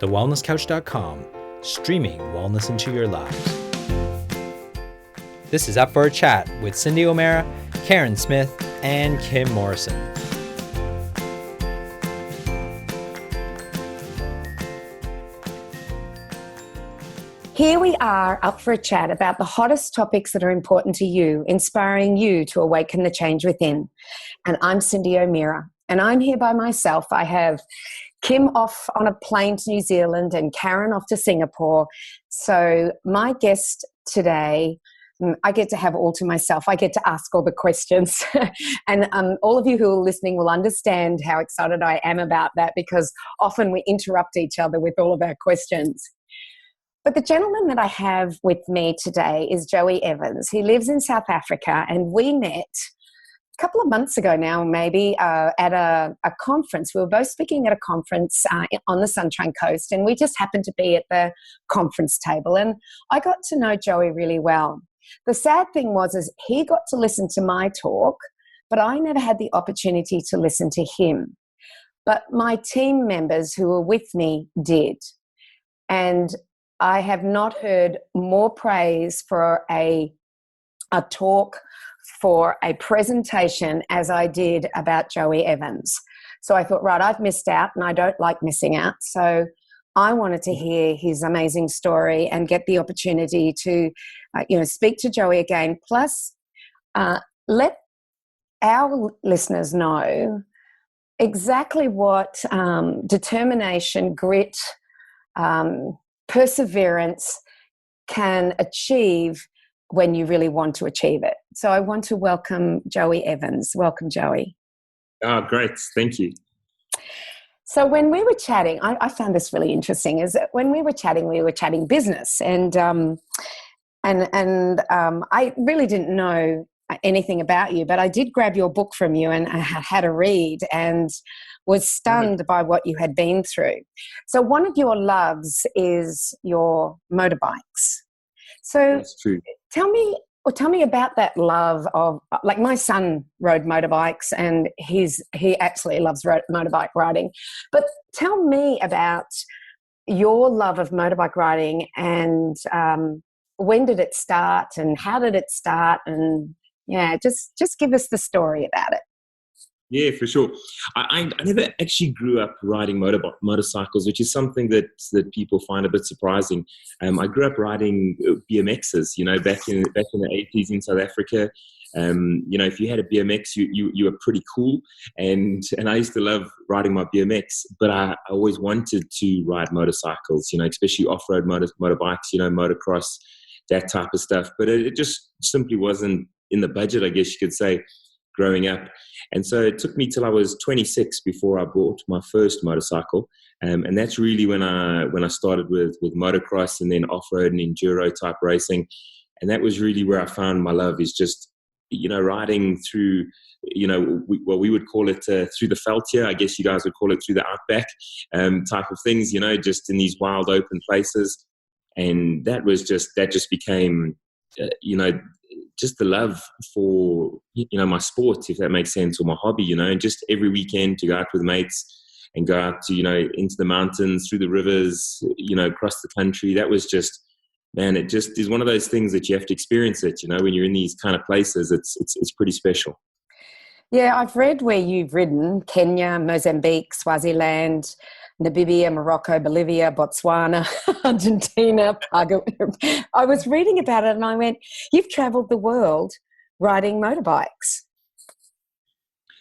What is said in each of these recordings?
thewellnesscouch.com, streaming wellness into your lives. This is Up for a Chat with Cindy O'Mara, Karen Smith, and Kim Morrison. Here we are up for a chat about the hottest topics that are important to you, inspiring you to awaken the change within. And I'm Cindy O'Mara, and I'm here by myself. I have Kim off on a plane to New Zealand and Karen off to Singapore. So my guest today, I get to have all to myself. I get to ask all the questions. And all of you who are listening will understand how excited I am about that, because often we interrupt each other with all of our questions. But the gentleman that I have with me today is Joey Evans. He lives in South Africa, and we met a couple of months ago now, maybe, at a conference. We were both speaking at a conference on the Sunshine Coast, and we just happened to be at the conference table. And I got to know Joey really well. The sad thing was he got to listen to my talk, but I never had the opportunity to listen to him. But my team members who were with me did. And I have not heard more praise for a talk, for a presentation as I did about Joey Evans. So I thought, right, I've missed out and I don't like missing out. So I wanted to hear his amazing story and get the opportunity to, speak to Joey again. Plus, let our listeners know exactly what determination, grit, perseverance can achieve when you really want to achieve it. So I want to welcome Joey Evans. Welcome, Joey. Oh, great. Thank you. So when we were chatting, I found this really interesting, is that when we were chatting business, and I really didn't know anything about you, but I did grab your book from you and I had a read and was stunned by what you had been through. So one of your loves is your motorbikes. So that's true. Tell me about that love of, like, my son rode motorbikes and he absolutely loves motorbike riding. But tell me about your love of motorbike riding, and when did it start and how did it start? And just give us the story about it. Yeah, for sure. I never actually grew up riding motorcycles, which is something that people find a bit surprising. I grew up riding BMXs, back in the 80s in South Africa. If you had a BMX, you were pretty cool. And I used to love riding my BMX, but I always wanted to ride motorcycles, especially off-road motorbikes, motocross, that type of stuff. But it just simply wasn't in the budget, I guess you could say, growing up. And so it took me till I was 26 before I bought my first motorcycle. And that's really when I started with motocross and then off-road and enduro type racing. And that was really where I found my love, is just, riding through, we would call it through the veld here. I guess you guys would call it through the outback type of things, just in these wild open places. And that just became, just the love for, my sport, if that makes sense, or my hobby, and just every weekend to go out with mates and go out to, into the mountains, through the rivers, across the country. That was just, man, it just is one of those things that you have to experience it, when you're in these kind of places. It's pretty special. Yeah, I've read where you've ridden: Kenya, Mozambique, Swaziland, Namibia, Morocco, Bolivia, Botswana, Argentina, Paraguay. I was reading about it and I went, you've traveled the world riding motorbikes.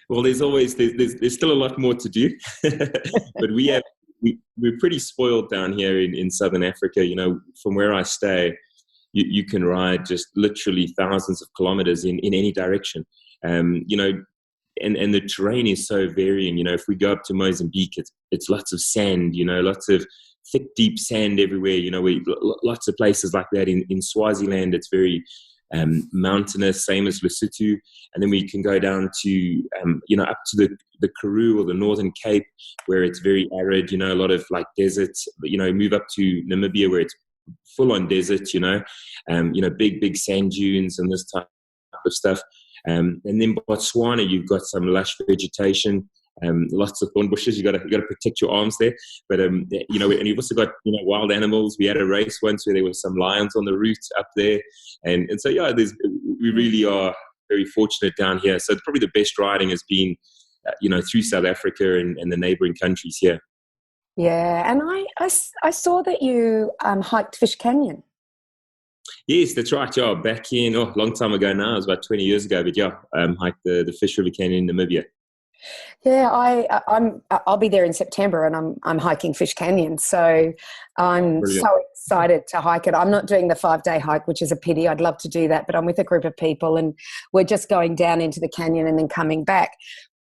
Well, there's still a lot more to do, but we're pretty spoiled down here in Southern Africa. From where I stay, you can ride just literally thousands of kilometers in any direction. And the terrain is so varying. If we go up to Mozambique, it's lots of sand, lots of thick, deep sand everywhere. Lots of places like that. In Swaziland, it's very mountainous, same as Lesotho. And then we can go down to, up to the Karoo or the Northern Cape, where it's very arid, a lot of like desert. Move up to Namibia, where it's full on desert, big sand dunes and this type of stuff. And then Botswana, you've got some lush vegetation. lots of thorn bushes. You got to protect your arms there. But and you've also got wild animals. We had a race once where there were some lions on the route up there, and so we really are very fortunate down here. So probably the best riding has been through South Africa and the neighboring countries here. Yeah, and I saw that you hiked Fish Canyon. Yes, that's right. Yeah, back in a long time ago now. It was about 20 years ago. But yeah, hiked the Fish River Canyon in Namibia. Yeah, I'll be there in September, and I'm hiking Fish Canyon. So I'm Brilliant. so excited to hike it. I'm not doing the 5-day hike, which is a pity. I'd love to do that, but I'm with a group of people, and we're just going down into the canyon and then coming back.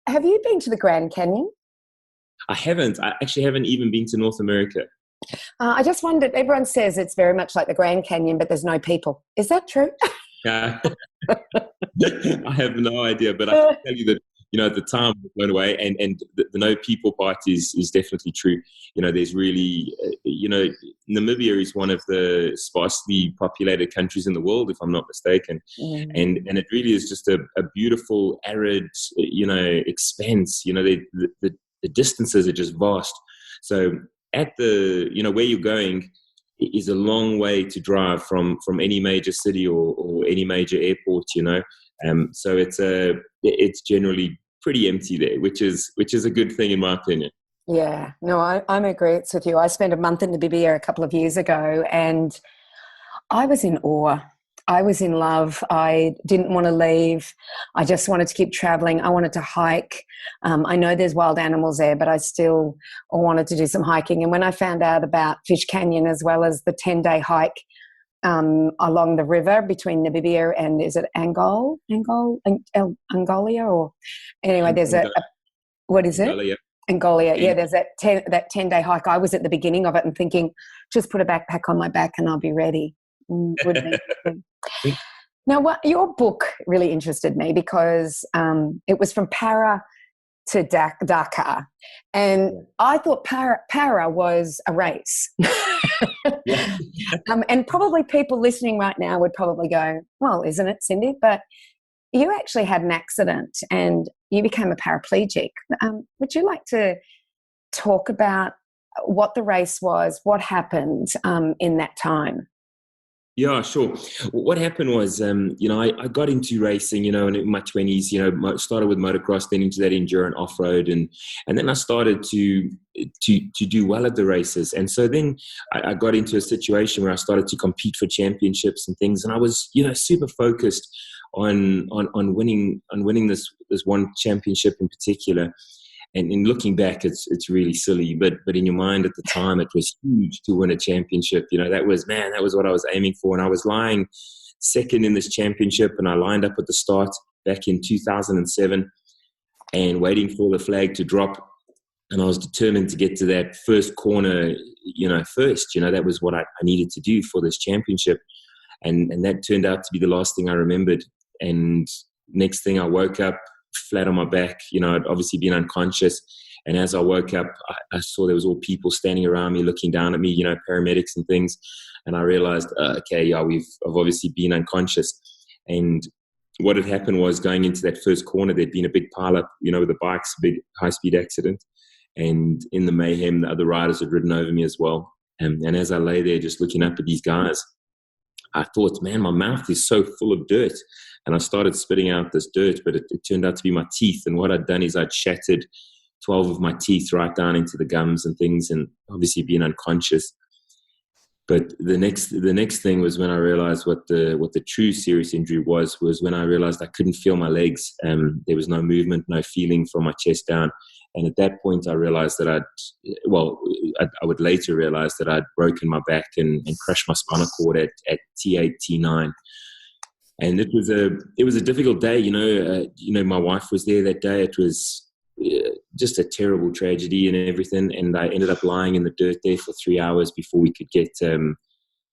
Have you been to the Grand Canyon? I haven't. I actually haven't even been to North America. I just wondered, everyone says it's very much like the Grand Canyon, but there's no people. Is that true? I have no idea, but I can tell you that, at the time I was blown away, and the no people part is definitely true. There's really, Namibia is one of the sparsely populated countries in the world, if I'm not mistaken. And it really is just a beautiful, arid, expanse. The distances are just vast. So at the, where you're going is a long way to drive from any major city or any major airport, so it's generally pretty empty there, which is a good thing in my opinion. Yeah, no, I'm agree with you. I spent a month in Namibia a couple of years ago, and I was in awe. I was in love. I didn't want to leave. I just wanted to keep traveling. I wanted to hike. I know there's wild animals there, but I still wanted to do some hiking. And when I found out about Fish Canyon, as well as the 10-day hike along the river between Namibia and, is it Angola, or anyway, there's what is Angola, it? yeah. Angola, yeah. There's that 10-day hike. I was at the beginning of it and thinking, just put a backpack on my back and I'll be ready. Now, your book really interested me because it was from para to Dakar, and I thought para was a race. And probably people listening right now would probably go, well, isn't it, Cindy? But you actually had an accident and you became a paraplegic. Would you like to talk about what the race was, what happened in that time? Yeah, sure. What happened was, I got into racing, and in my 20s, started with motocross, then into that endurance off-road, and then I started to do well at the races. And so then I got into a situation where I started to compete for championships and things, and I was, super focused on winning this one championship in particular. And in looking back, it's really silly, but in your mind at the time, it was huge to win a championship. That was what I was aiming for. And I was lying second in this championship, and I lined up at the start back in 2007 and waiting for the flag to drop. And I was determined to get to that first corner, first. That was what I needed to do for this championship. And that turned out to be the last thing I remembered. And next thing, I woke up flat on my back. I'd obviously been unconscious, and as I woke up, I saw there was all people standing around me, looking down at me, paramedics and things, and I realized, I've obviously been unconscious. And what had happened was, going into that first corner, there'd been a big pile-up, with the bikes, a big high-speed accident, and in the mayhem, the other riders had ridden over me as well. And as I lay there just looking up at these guys, I thought, man, my mouth is so full of dirt. And I started spitting out this dirt, but it turned out to be my teeth. And what I'd done is I'd shattered 12 of my teeth right down into the gums and things, and obviously being unconscious. But the next thing was when I realized what the true serious injury was when I realized I couldn't feel my legs. There was no movement, no feeling from my chest down. And at that point, I realized that I would later realize that I'd broken my back and crushed my spinal cord at T8, T9. And it was a difficult day. My wife was there that day. It was just a terrible tragedy and everything. And I ended up lying in the dirt there for 3 hours before we could get,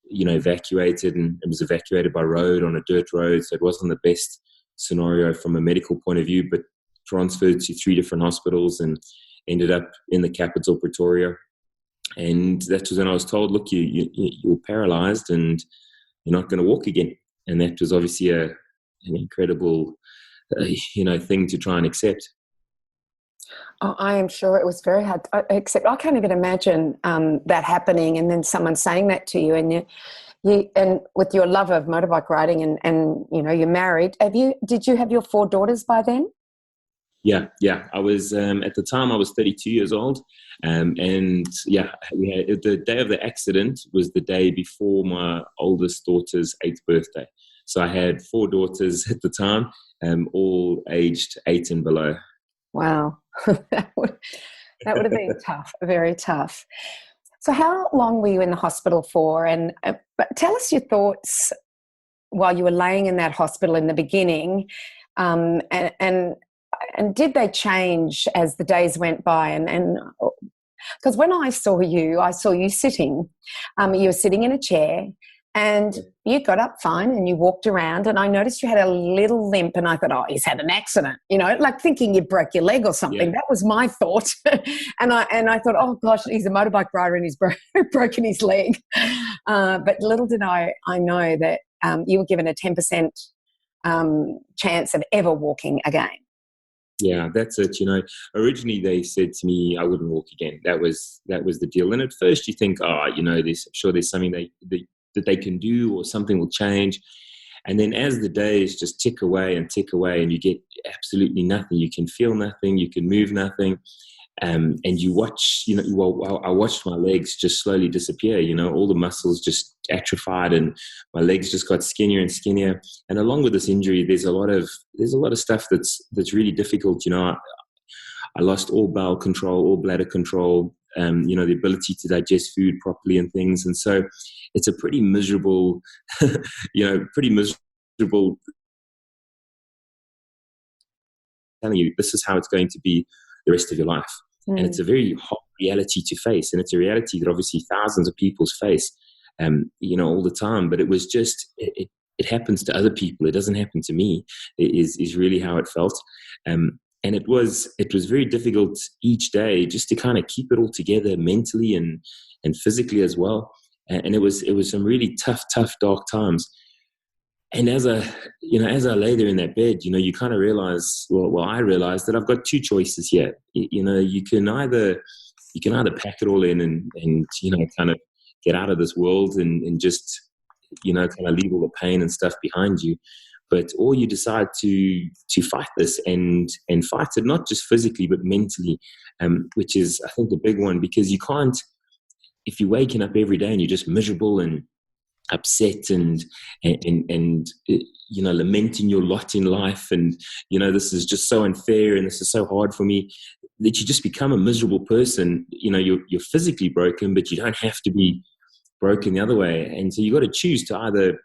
evacuated. And it was evacuated by road on a dirt road. So it wasn't the best scenario from a medical point of view, but transferred to 3 different hospitals and ended up in the capital, Pretoria. And that was when I was told, look, you're paralyzed and you're not going to walk again. And that was obviously an incredible, thing to try and accept. Oh, I am sure it was very hard. Except I can't even imagine that happening, and then someone saying that to you, and and with your love of motorbike riding, and you're married. Did you have your 4 daughters by then? Yeah. I was at the time I was 32 years old, and yeah, we had, the day of the accident was the day before my oldest daughter's 8th birthday. So I had 4 daughters at the time, all aged 8 and below. Wow, that would have been tough, very tough. So, how long were you in the hospital for? And but tell us your thoughts while you were laying in that hospital in the beginning, and did they change as the days went by? And because when I saw you sitting, you were sitting in a chair, and you got up fine and you walked around, and I noticed you had a little limp, and I thought, oh, he's had an accident, like thinking you broke your leg or something. Yeah. That was my thought. and I thought, oh gosh, he's a motorbike rider and he's broken his leg. But little did I know that you were given a 10% chance of ever walking again. Yeah, that's it. Originally they said to me I wouldn't walk again. That was the deal. And at first you think, I'm sure there's something that they can do, or something will change. And then as the days just tick away, and you get absolutely nothing, you can feel nothing, you can move nothing. And you watch, I watched my legs just slowly disappear. All the muscles just atrophied, and my legs just got skinnier and skinnier. And along with this injury, there's a lot of stuff that's really difficult. I lost all bowel control, all bladder control, the ability to digest food properly and things. And so it's a pretty miserable, telling you this is how it's going to be the rest of your life. And it's a very hard reality to face. And it's a reality that obviously thousands of people face, all the time. But it was just, it happens to other people. It doesn't happen to me, is really how it felt. And it was very difficult each day just to kind of keep it all together mentally and physically as well. And it was some really tough, dark times. And as I lay there in that bed, you kind of realize, I realized that I've got 2 choices here. You can either pack it all in and kind of get out of this world and just, kind of leave all the pain and stuff behind you. Or you decide to fight this and fight it, not just physically, but mentally, which is, I think, the big one, because you can't, if you're waking up every day and you're just miserable and upset and lamenting your lot in life, and this is just so unfair and this is so hard for me, that you just become a miserable person. You're physically broken, but you don't have to be broken the other way. And so you got to choose to either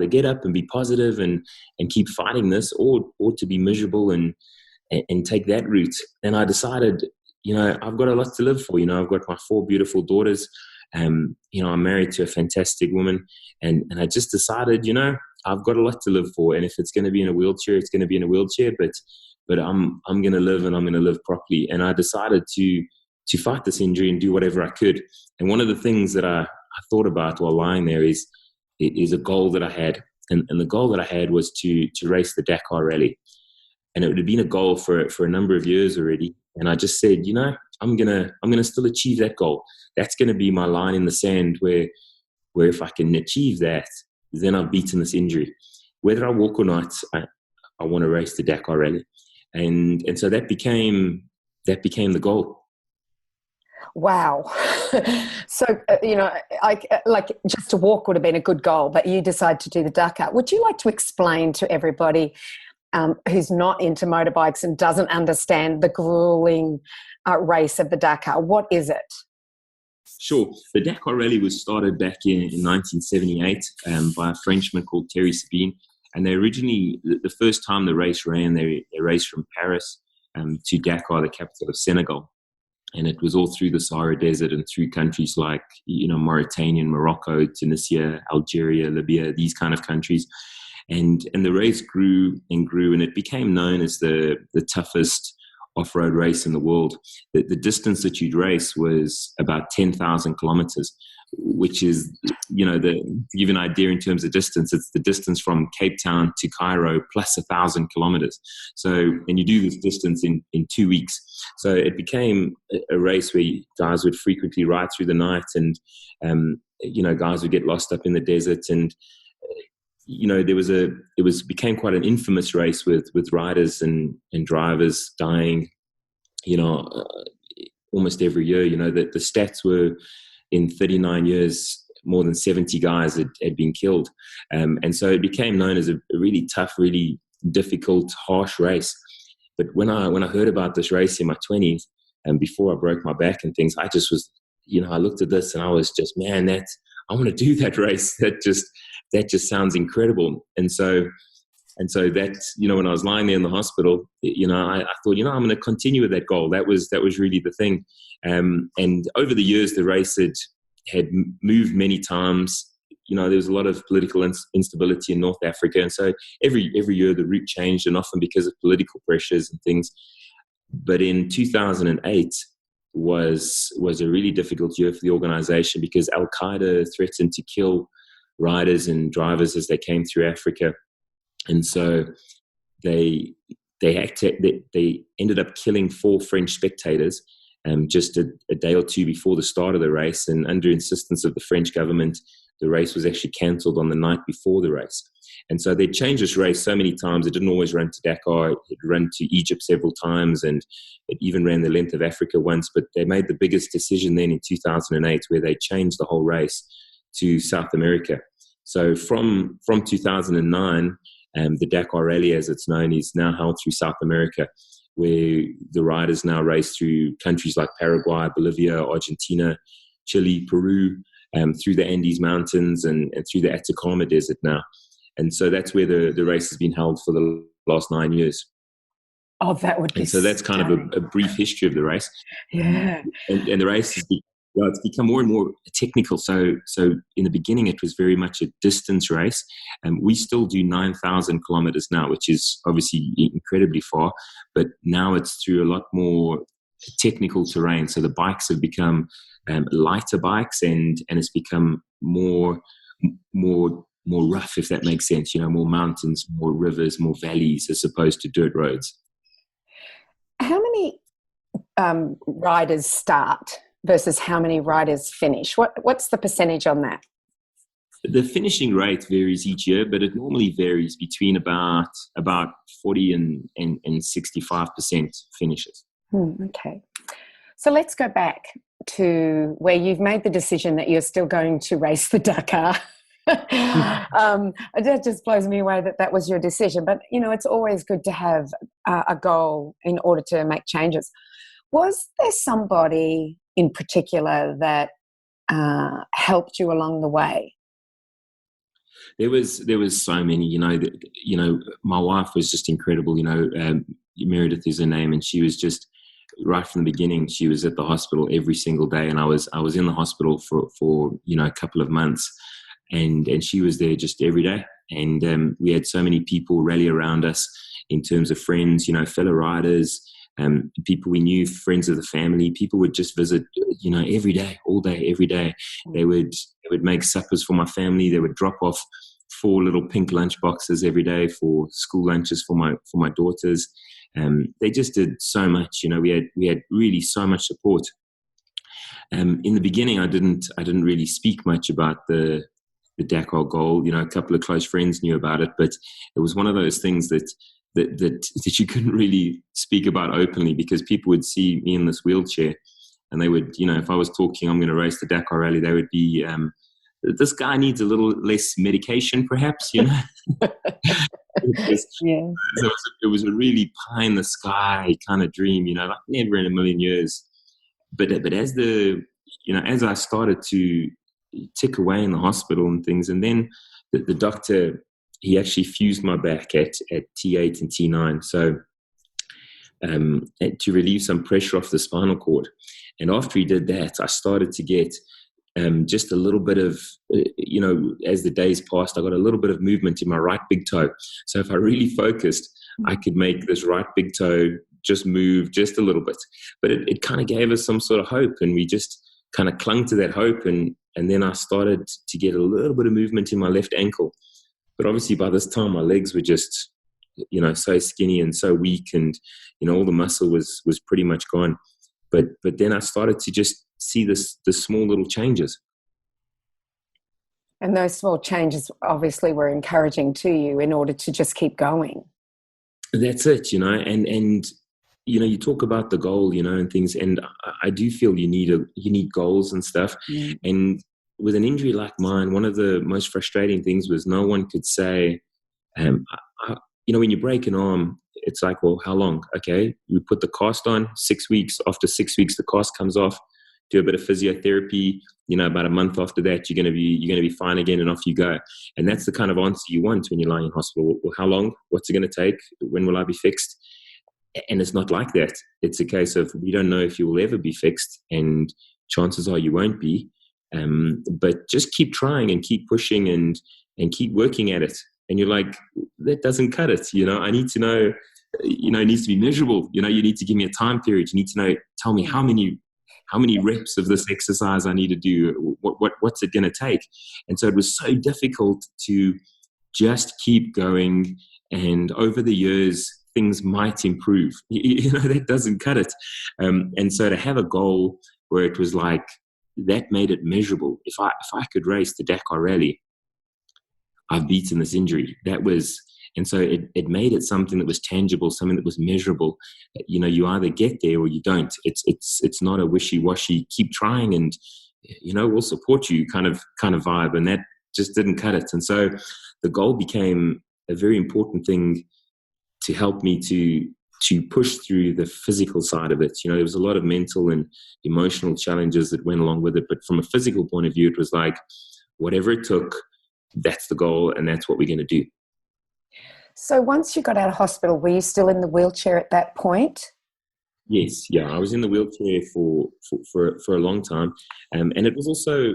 get up and be positive and keep fighting this, or to be miserable and take that route. And I decided, I've got a lot to live for. I've got my 4 beautiful daughters. I'm married to a fantastic woman, and I just decided, I've got a lot to live for. And if it's going to be in a wheelchair, it's going to be in a wheelchair, but I'm going to live, and I'm going to live properly. And I decided to fight this injury and do whatever I could. And one of the things that I thought about while lying there is a goal that I had. And the goal that I had was to race the Dakar Rally. And it would have been a goal for a number of years already. And I just said, I'm gonna still achieve that goal. That's gonna be my line in the sand, where if I can achieve that, then I've beaten this injury. Whether I walk or not, I want to race the Dakar Rally. And so that became the goal. Wow. So, like just to walk would have been a good goal, but you decide to do the Dakar. Would you like to explain to everybody who's not into motorbikes and doesn't understand the grueling race of the Dakar? What is it? Sure. The Dakar Rally was started back in 1978 by a Frenchman called Thierry Sabine. And they originally, the first time the race ran, they raced from Paris to Dakar, the capital of Senegal. And it was all through the Sahara Desert and through countries like, Mauritania, Morocco, Tunisia, Algeria, Libya, these kind of countries. And the race grew and grew, and it became known as the toughest off-road race in the world. The distance that you'd race was about 10,000 kilometers, which is, to give you an idea in terms of distance, it's the distance from Cape Town to Cairo plus 1,000 kilometers. So, and you do this distance in 2 weeks. So it became a race where guys would frequently ride through the night, and, guys would get lost up in the desert. And, became quite an infamous race with riders and drivers dying, almost every year. The stats were, in 39 years, more than 70 guys had been killed. And so it became known as a really tough, really difficult, harsh race. But when I heard about this race in my 20s, and before I broke my back and things, I just was, I looked at this and I was just, man, I want to do that race. That just sounds incredible. And so that, when I was lying there in the hospital, I thought, I'm going to continue with that goal. That was really the thing. And over the years, the race had moved many times. There was a lot of political instability in North Africa. And so every year the route changed, and often because of political pressures and things. But in 2008 was a really difficult year for the organization, because Al-Qaeda threatened to kill riders and drivers as they came through Africa. And so they ended up killing 4 French spectators just a day or two before the start of the race. And under insistence of the French government, the race was actually cancelled on the night before the race. And so they changed this race so many times. It didn't always run to Dakar. It ran to Egypt several times, and it even ran the length of Africa once. But they made the biggest decision then in 2008, where they changed the whole race to South America. So from 2009, the Dakar Rally, as it's known, is now held through South America, where the riders now race through countries like Paraguay, Bolivia, Argentina, Chile, Peru, through the Andes Mountains and through the Atacama Desert now. And so that's where the race has been held for the last 9 years. Oh, that would be And so that's kind of a brief history of the race. Yeah. And the race has it's become more and more technical. So in the beginning, it was very much a distance race. And we still do 9,000 kilometers now, which is obviously incredibly far. But now it's through a lot more technical terrain. So the bikes have become lighter bikes, and it's become more rough, if that makes sense. More mountains, more rivers, more valleys, as opposed to dirt roads. How many riders start versus how many riders finish? What's the percentage on that? The finishing rate varies each year, but it normally varies between about 40 and 65% finishes. Okay. So let's go back to where you've made the decision that you're still going to race the Dakar. That just blows me away that was your decision. But, it's always good to have a goal in order to make changes. Was there somebody in particular that helped you along the way? There was so many. My wife was just incredible. Meredith is her name, and she was just right from the beginning. She was at the hospital every single day, and I was in the hospital for a couple of months, and she was there just every day. And we had so many people rally around us in terms of friends, fellow riders. People we knew, friends of the family. People would just visit, every day, all day, every day. They would make suppers for my family. They would drop off 4 little pink lunch boxes every day for school lunches for my daughters. They just did so much. We had really so much support. In the beginning, I didn't really speak much about the Dakar goal. A couple of close friends knew about it, but it was one of those things that you couldn't really speak about openly, because people would see me in this wheelchair, and they would, if I was talking, I'm going to race the Dakar Rally, they would be, this guy needs a little less medication, perhaps, It was a really pie in the sky kind of dream, like never in a million years. But as as I started to tick away in the hospital and things, and then the doctor, he actually fused my back at T8 and T9, so to relieve some pressure off the spinal cord. And after he did that, I started to get just a little bit of, as the days passed, I got a little bit of movement in my right big toe. So if I really focused, I could make this right big toe just move just a little bit. But it kind of gave us some sort of hope, and we just kind of clung to that hope. And then I started to get a little bit of movement in my left ankle. But obviously by this time, my legs were just, so skinny and so weak, and, all the muscle was pretty much gone. But then I started to just see the small little changes. And those small changes obviously were encouraging to you in order to just keep going. That's it, and you talk about the goal, and things, and I do feel you need goals and stuff. Mm. And with an injury like mine, one of the most frustrating things was no one could say, when you break an arm, it's like, well, how long? Okay, we put the cast on 6 weeks. After 6 weeks, the cast comes off. Do a bit of physiotherapy. About a month after that, you're gonna be fine again, and off you go. And that's the kind of answer you want when you're lying in hospital. Well, how long? What's it gonna take? When will I be fixed? And it's not like that. It's a case of, we don't know if you will ever be fixed, and chances are you won't be. But just keep trying and keep pushing and keep working at it. And you're like, that doesn't cut it. I need to know. It needs to be measurable. You need to give me a time period. You need to tell me how many reps of this exercise I need to do, what's it going to take? And so it was so difficult to just keep going. And over the years, things might improve. That doesn't cut it. And so to have a goal where it was like, that made it measurable. If I could race the Dakar Rally, I've beaten this injury. And so it made it something that was tangible, something that was measurable. You either get there or you don't. It's not a wishy-washy, keep trying and, we'll support you kind of vibe. And that just didn't cut it. And so the goal became a very important thing to help me to push through the physical side of it. There was a lot of mental and emotional challenges that went along with it. But from a physical point of view, it was like, whatever it took, that's the goal and that's what we're going to do. So once you got out of hospital, were you still in the wheelchair at that point? Yes, yeah, I was in the wheelchair for a long time, and it was also,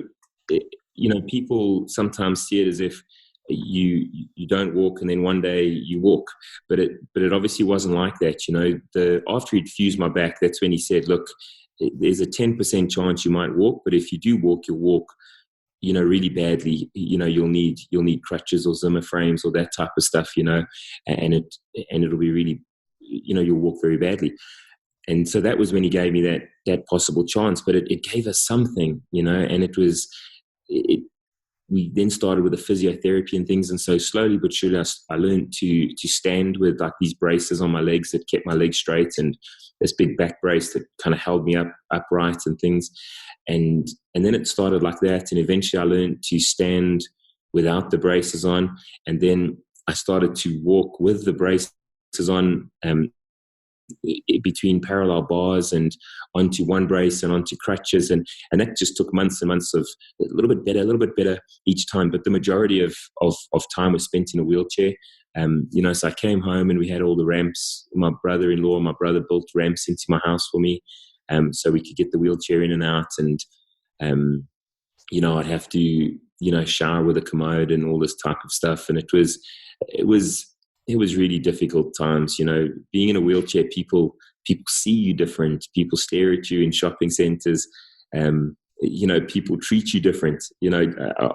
people sometimes see it as if you don't walk and then one day you walk, but it obviously wasn't like that. After he'd fused my back, that's when he said, look, there's a 10% chance you might walk, but if you do walk, you'll walk really badly. You'll need crutches or Zimmer frames or that type of stuff, and it'll be really, you'll walk very badly. And so that was when he gave me that possible chance, but it gave us something, and we then started with the physiotherapy and things. And so slowly but surely I learned to stand with like these braces on my legs that kept my legs straight, and this big back brace that kind of held me upright and things. And then it started like that. And eventually I learned to stand without the braces on. And then I started to walk with the braces on, between parallel bars and onto one brace and onto crutches. And that just took months and months of a little bit better each time. But the majority of time was spent in a wheelchair. So I came home and we had all the ramps. My brother-in-law and my brother built ramps into my house for me. So we could get the wheelchair in and out, and, I'd have to, shower with a commode and all this type of stuff. And it was really difficult times, being in a wheelchair. People see you different. People stare at you in shopping centers. People treat you different. I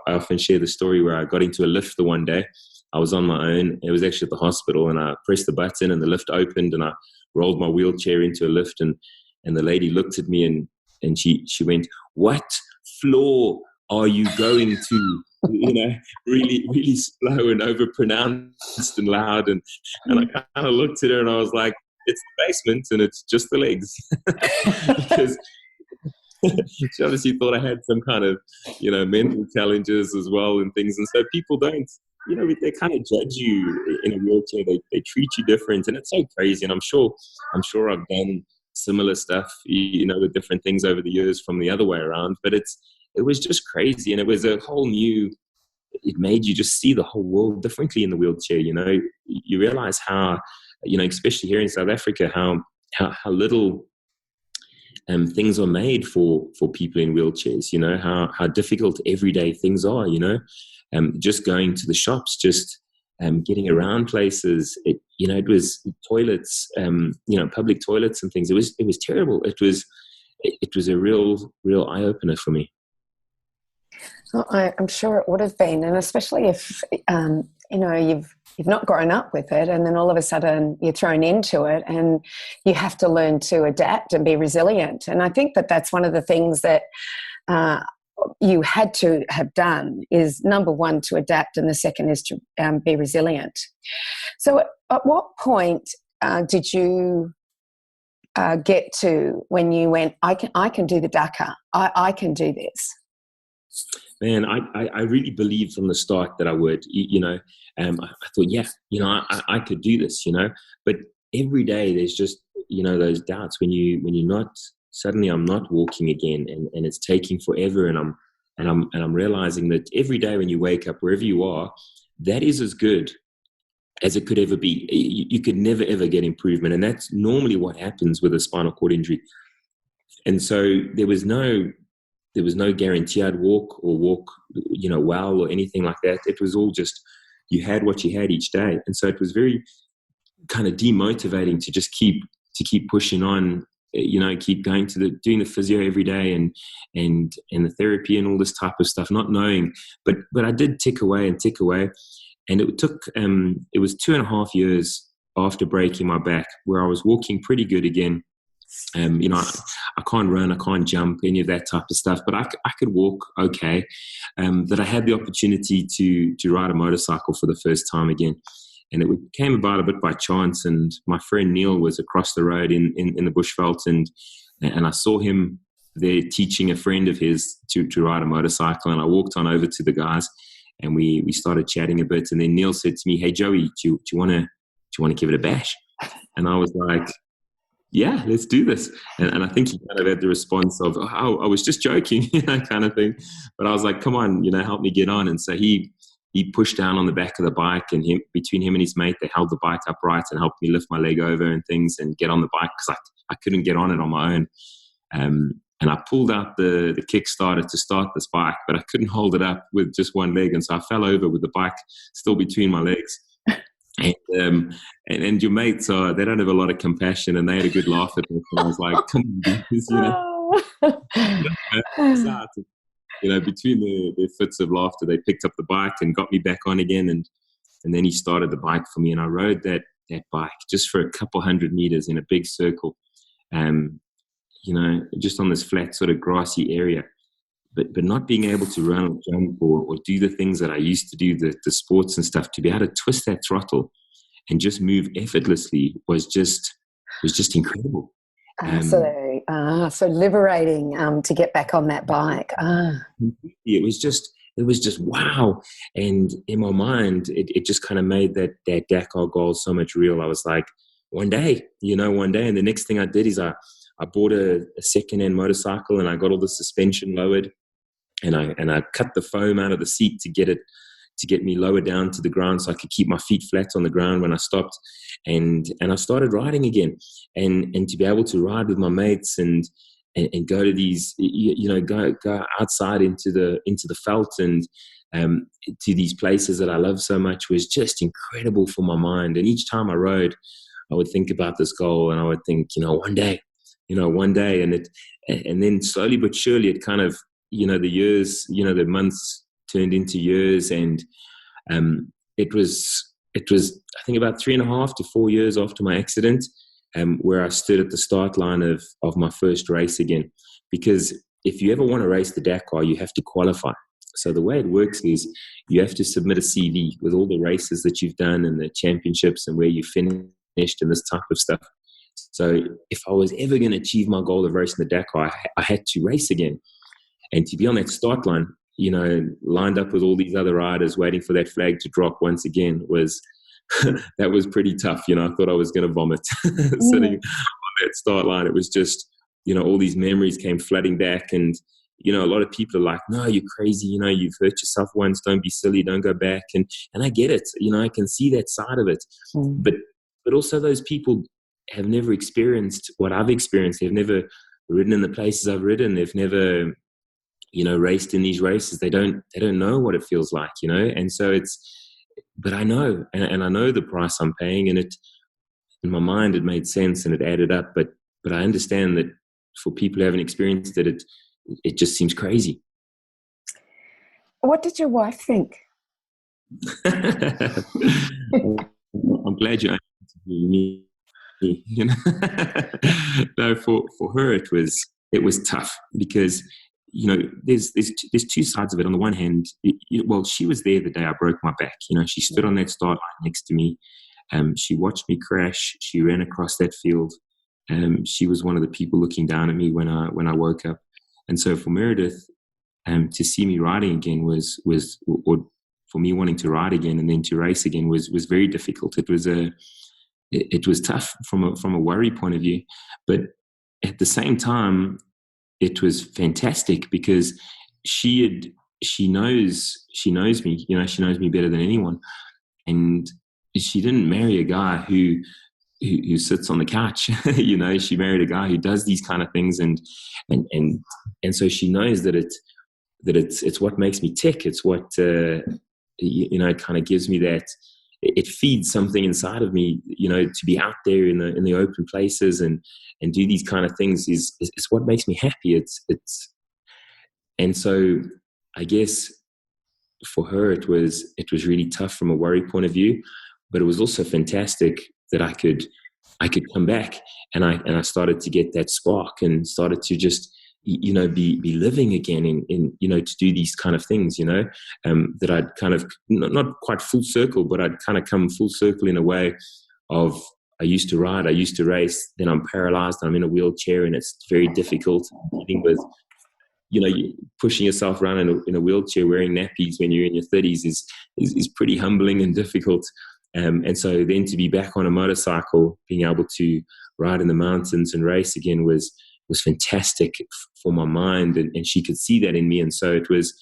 often share the story where I got into a lift the one day. I was on my own. It was actually at the hospital, and I pressed the button and the lift opened, and I rolled my wheelchair into a lift, and the lady looked at me and she went, "What floor are you going to?" Really, really slow and overpronounced and loud. And I kind of looked at her and I was like, it's the basement and it's just the legs. Because she obviously thought I had some kind of, mental challenges as well and things. And so people don't, they kind of judge you in a wheelchair. They treat you different, and it's so crazy. And I'm sure I've done similar stuff, with different things over the years from the other way around. But it was just crazy, and it was a whole new. It made you just see the whole world differently in the wheelchair. You realize how, especially here in South Africa, how little things are made for people in wheelchairs. How difficult everyday things are. Just going to the shops, just getting around places. it was toilets, public toilets and things. It was terrible. It was a real eye opener for me. Well, I'm sure it would have been, and especially if you've not grown up with it, and then all of a sudden you're thrown into it, and you have to learn to adapt and be resilient. And I think that's one of the things that you had to have done is, number one, to adapt, and the second is to be resilient. So at what point did you get to when you went, I can do the Dakar, I can do this? Man, I really believed from the start that I would, I thought, I could do this, but every day there's just, those doubts when you're not, suddenly I'm not walking again, and it's taking forever. And I'm realizing that every day when you wake up, wherever you are, that is as good as it could ever be. You could never, ever get improvement. And that's normally what happens with a spinal cord injury. And so there was no guarantee I'd walk well or anything like that. It was all just, you had what you had each day. And so it was very kind of demotivating to just keep pushing on, keep going to doing the physio every day and the therapy and all this type of stuff, not knowing, but I did tick away. And it took, it was 2.5 years after breaking my back where I was walking pretty good again. I can't run, I can't jump, any of that type of stuff, but I could walk okay. That I had the opportunity to ride a motorcycle for the first time again. And it came about a bit by chance. And my friend Neil was across the road in the bushveld, and I saw him there teaching a friend of his to ride a motorcycle. And I walked on over to the guys, and we started chatting a bit. And then Neil said to me, "Hey Joey, do you want to give it a bash?" And I was like, "Yeah, let's do this." And I think he kind of had the response of, "Oh, I was just joking," kind of thing. But I was like, "Come on, help me get on." And so he pushed down on the back of the bike, and between him and his mate, they held the bike upright and helped me lift my leg over and things and get on the bike, because I couldn't get on it on my own. And I pulled out the Kickstarter to start this bike, but I couldn't hold it up with just one leg. And so I fell over with the bike still between my legs. And your mates they don't have a lot of compassion, and they had a good laugh at me. And I was like, "Come on, between the fits of laughter, they picked up the bike and got me back on again. And then he started the bike for me, and I rode that bike just for a couple 100 meters in a big circle, just on this flat sort of grassy area. But not being able to run or jump or do the things that I used to do, the sports and stuff, to be able to twist that throttle and just move effortlessly was just incredible. So liberating to get back on that bike. It was just wow. And in my mind, it just kind of made that Dakar goal so much real. I was like, one day. And the next thing I did is I bought a second-hand motorcycle, and I got all the suspension lowered, and I cut the foam out of the seat to get me lower down to the ground so I could keep my feet flat on the ground when I stopped. And I started riding again, and to be able to ride with my mates and go to these, go outside into the veld and to these places that I love so much was just incredible for my mind. And each time I rode, I would think about this goal, and I would think, one day, and then slowly but surely it kind of, the years, the months turned into years, and it was I think about 3.5 to 4 years after my accident, where I stood at the start line of my first race again. Because if you ever want to race the Dakar, you have to qualify. So the way it works is you have to submit a CV with all the races that you've done and the championships and where you finished and this type of stuff. So if I was ever going to achieve my goal of racing the Dakar, I had to race again. And to be on that start line, lined up with all these other riders waiting for that flag to drop once again was, that was pretty tough. I thought I was going to vomit sitting on that start line. It was just, all these memories came flooding back, and, a lot of people are like, "No, you're crazy. You've hurt yourself once. Don't be silly. Don't go back." And I get it. I can see that side of it. But also those people have never experienced what I've experienced. They've never ridden in the places I've ridden. They've never, raced in these races. They don't know what it feels like, And so but I know, and I know the price I'm paying, and in my mind, it made sense and it added up. But I understand that for people who haven't experienced it, it just seems crazy. What did your wife think? I'm glad you interviewed me. You know, no, for her it was tough because, you know, there's two sides of it. On the one hand, well, she was there the day I broke my back. You know, she stood on that start line next to me. She watched me crash. She ran across that field. She was one of the people looking down at me when I woke up. And so for Meredith, to see me riding again was or for me wanting to ride again and then to race again was very difficult. It was tough from a worry point of view, but at the same time, it was fantastic because she knows me. You know, she knows me better than anyone, and she didn't marry a guy who sits on the couch. You know, she married a guy who does these kind of things, and so she knows that it's what makes me tick. It's what you know, it kind of gives me that. It feeds something inside of me, you know, to be out there in the open places and do these kind of things is what makes me happy. And so I guess for her it was really tough from a worry point of view, but it was also fantastic that I could come back and I started to get that spark and started to just, you know, be living again in you know, to do these kind of things, you know, that I'd kind of not quite full circle, but I'd kind of come full circle in a way of I used to ride, I used to race, then I'm paralyzed, I'm in a wheelchair, and it's very difficult dealing with, you know, pushing yourself around in a wheelchair wearing nappies when you're in your 30s is pretty humbling and difficult. And so then to be back on a motorcycle, being able to ride in the mountains and race again was fantastic for my mind, and she could see that in me, and so it was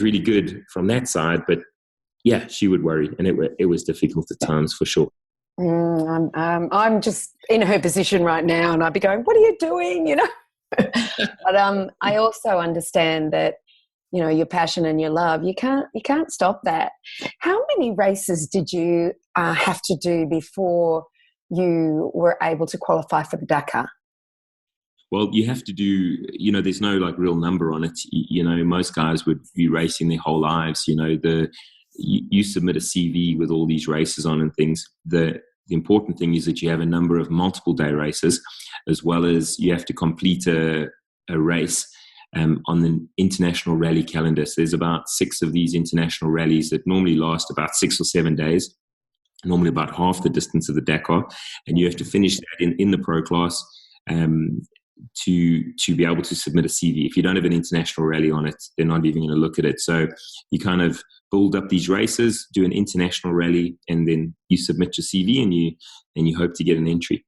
really good from that side. But yeah, she would worry, and it was difficult at times for sure. I'm just in her position right now, and I'd be going, "What are you doing?" You know. But I also understand that, you know, your passion and your love, you can't stop that. How many races did you have to do before you were able to qualify for the Dakar? Well, you have to do, you know, there's no like real number on it. You know, most guys would be racing their whole lives. You know, you submit a CV with all these races on and things. The important thing is that you have a number of multiple day races, as well as you have to complete a race on the international rally calendar. So there's about 6 of these international rallies that normally last about 6 or 7 days, normally about half the distance of the Dakar, and you have to finish that in the pro class. To be able to submit a CV. If you don't have an international rally on it, they're not even going to look at it. So you kind of build up these races, do an international rally, and then you submit your CV and you hope to get an entry.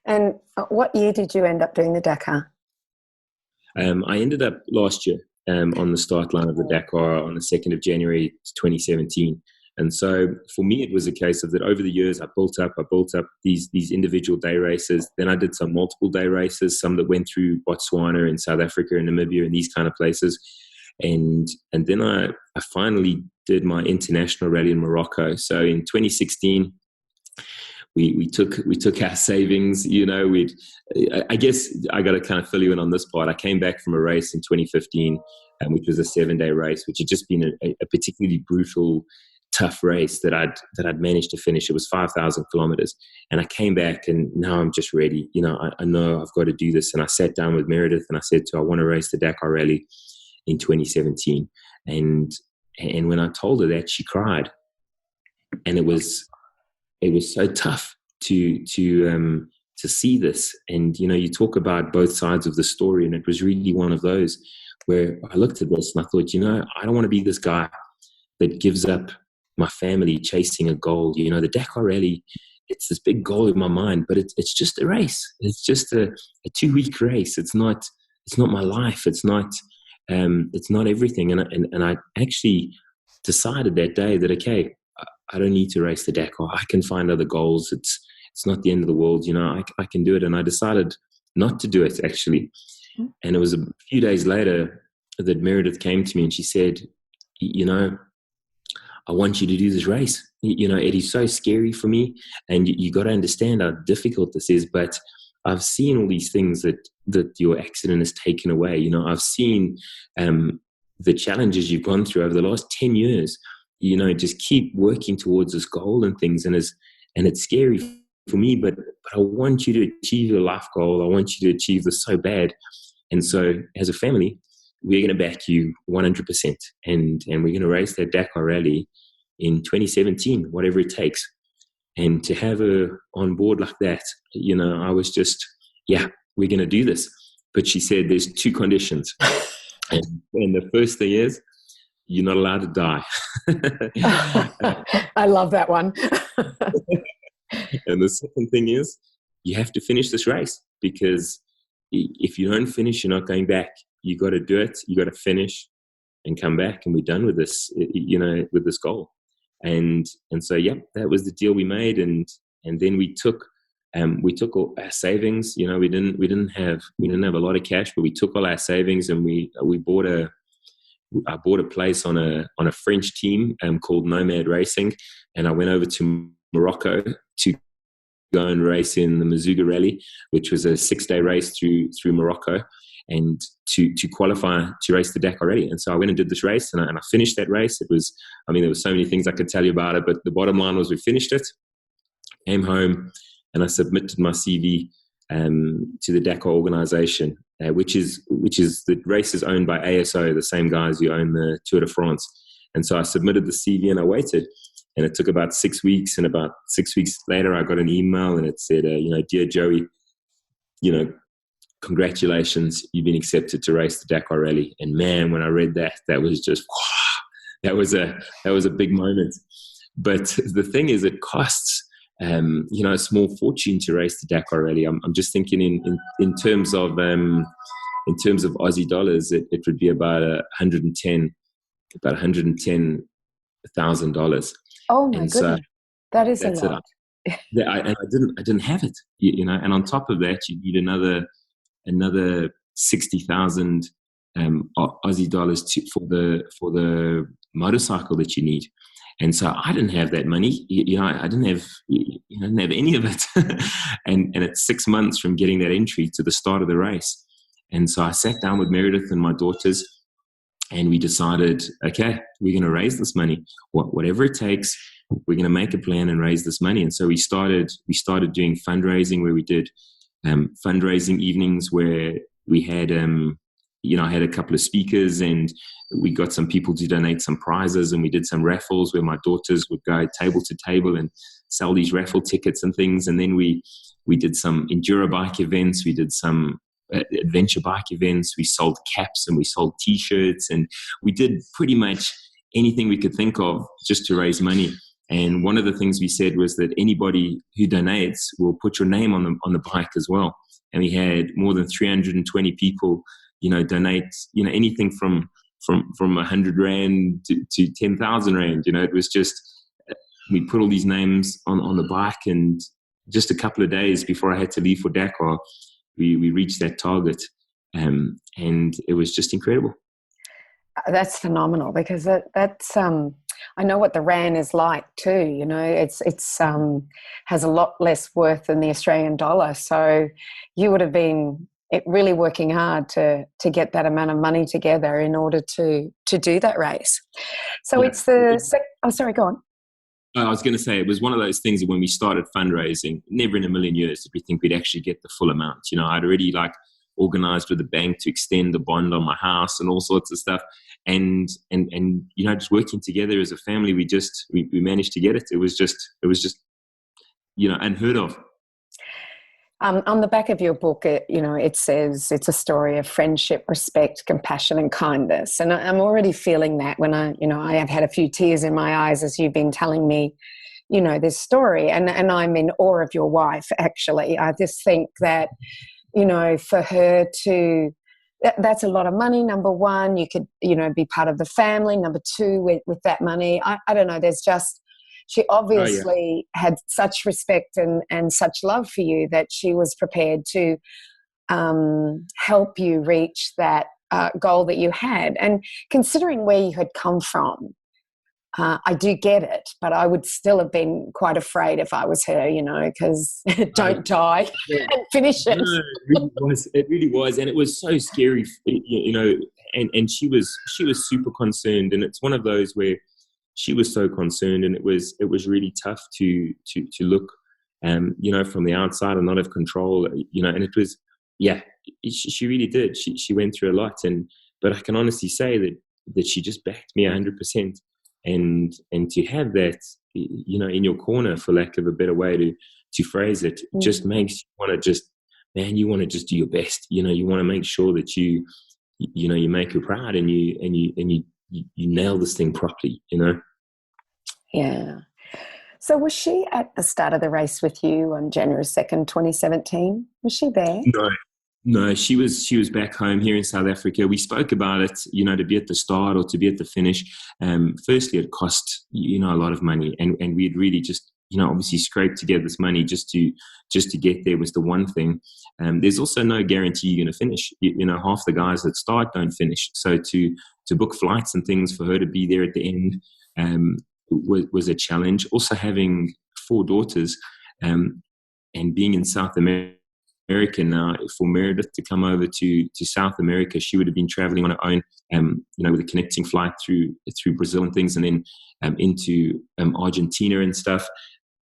And what year did you end up doing the Dakar? I ended up last year on the start line of the Dakar on the 2nd of January 2017. And so for me, it was a case of that over the years, I built up these individual day races. Then I did some multiple day races, some that went through Botswana and South Africa and Namibia and these kind of places. And then I finally did my international rally in Morocco. So in 2016, we took our savings, you know, I guess I got to kind of fill you in on this part. I came back from a race in 2015, which was a 7-day race, which had just been a particularly brutal, tough race that I'd managed to finish. It was 5,000 kilometers, and I came back, and now I'm just ready. You know, I know I've got to do this. And I sat down with Meredith and I said to her, I want to race the Dakar Rally in 2017. And when I told her that, she cried, and it was so tough to see this. And you know, you talk about both sides of the story, and it was really one of those where I looked at this and I thought, you know, I don't want to be this guy that gives up my family chasing a goal. You know, the Dakar Rally, it's this big goal in my mind, but it's just a race. It's just a 2-week race. It's not my life. It's not everything. And I actually decided that day that, okay, I don't need to race the Dakar. I can find other goals. It's not the end of the world. You know, I can do it. And I decided not to do it, actually. And it was a few days later that Meredith came to me and she said, you know, I want you to do this race. It is so scary for me, and you got to understand how difficult this is. But I've seen all these things that your accident has taken away. I've seen the challenges you've gone through over the last 10 years. Just keep working towards this goal and things, and it's scary for me, but I want you to achieve your life goal. I want you to achieve this so bad. And so as a family, we're going to back you 100%. And we're going to race that Dakar Rally in 2017, whatever it takes. And to have her on board like that, I was just, yeah, we're going to do this. But she said there's 2 conditions. and the first thing is, you're not allowed to die. I love that one. And the second thing is, you have to finish this race, because if you don't finish, you're not going back. You got to do it. You got to finish and come back, and we're done with this, with this goal. And so, yeah, that was the deal we made. And then we took all our savings. We didn't have a lot of cash, but we took all our savings, and I bought a place on a French team called Nomad Racing, and I went over to Morocco to go and race in the Mazuga Rally, which was a 6-day race through Morocco, and to qualify to race the Dakar Rally. And so I went and did this race, and I finished that race. There were so many things I could tell you about it, but the bottom line was we finished it, came home, and I submitted my CV to the Dakar organization, which is the race is owned by ASO, the same guys who own the Tour de France. And so I submitted the CV and I waited, and it took about 6 weeks. And about 6 weeks later, I got an email, and it said, "Dear Joey, congratulations, you've been accepted to race the Dakar Rally." And man, when I read that, that was just, that was a big moment. But the thing is, it costs a small fortune to race the Dakar Rally. I'm just thinking in terms of Aussie dollars, it would be about $110,000. Oh my goodness, that is a lot. I didn't have it, and on top of that, you need another 60,000 Aussie dollars for the motorcycle that you need. And so I didn't have that money. I didn't have any of it. and it's 6 months from getting that entry to the start of the race. And so I sat down with Meredith and my daughters, and we decided, okay, we're going to raise this money. Whatever it takes, we're going to make a plan and raise this money. And so we started doing fundraising, where we did fundraising evenings where we had, I had a couple of speakers, and we got some people to donate some prizes, and we did some raffles where my daughters would go table to table and sell these raffle tickets and things. And then we did some enduro bike events. We did some adventure bike events. We sold caps and we sold T-shirts, and we did pretty much anything we could think of just to raise money. And one of the things we said was that anybody who donates will put your name on the bike as well. And we had more than 320 people, donate, anything from 100 Rand to 10,000 Rand. It was just, we put all these names on the bike, and just a couple of days before I had to leave for Dakar, we reached that target, and it was just incredible. That's phenomenal, because that's I know what the Rand is like too. It's has a lot less worth than the Australian dollar. So you would have been really working hard to get that amount of money together in order to do that race. So yeah. It's sorry, go on. I was going to say, it was one of those things that when we started fundraising, never in a million years did we think we'd actually get the full amount. I'd already organized with the bank to extend the bond on my house and all sorts of stuff. And just working together as a family, we managed to get it. It was just unheard of. On the back of your book, it says it's a story of friendship, respect, compassion, and kindness. And I'm already feeling that when I have had a few tears in my eyes as you've been telling me, this story. And I'm in awe of your wife, actually. I just think that, for her to, that's a lot of money. Number one, you could, be part of the family. Number two, with that money, I don't know, there's just, she obviously had such respect and such love for you that she was prepared to help you reach that goal that you had. And considering where you had come from, I do get it, but I would still have been quite afraid if I was her, because don't die and finish it. No, it really was. It really was, and it was so scary, And she was super concerned, and it's one of those where she was so concerned, and it was really tough to look, from the outside and not have control, And it was, she really did. She went through a lot, but I can honestly say that she just backed me 100%. And to have that, in your corner, for lack of a better way to phrase it, just makes you want to you want to just do your best. You want to make sure that you make her proud and you nail this thing properly. Yeah. So was she at the start of the race with you on January 2nd, 2017? Was she there? No, she was back home here in South Africa. We spoke about it, to be at the start or to be at the finish. Firstly, it cost, a lot of money, and we'd really just, obviously scraped together this money just to get there was the one thing. There's also no guarantee you're going to finish. Half the guys that start don't finish. So to book flights and things for her to be there at the end was a challenge. Also having 4 daughters and being in South America now, for Meredith to come over to South America, she would have been traveling on her own, with a connecting flight through Brazil and things, and then into Argentina and stuff.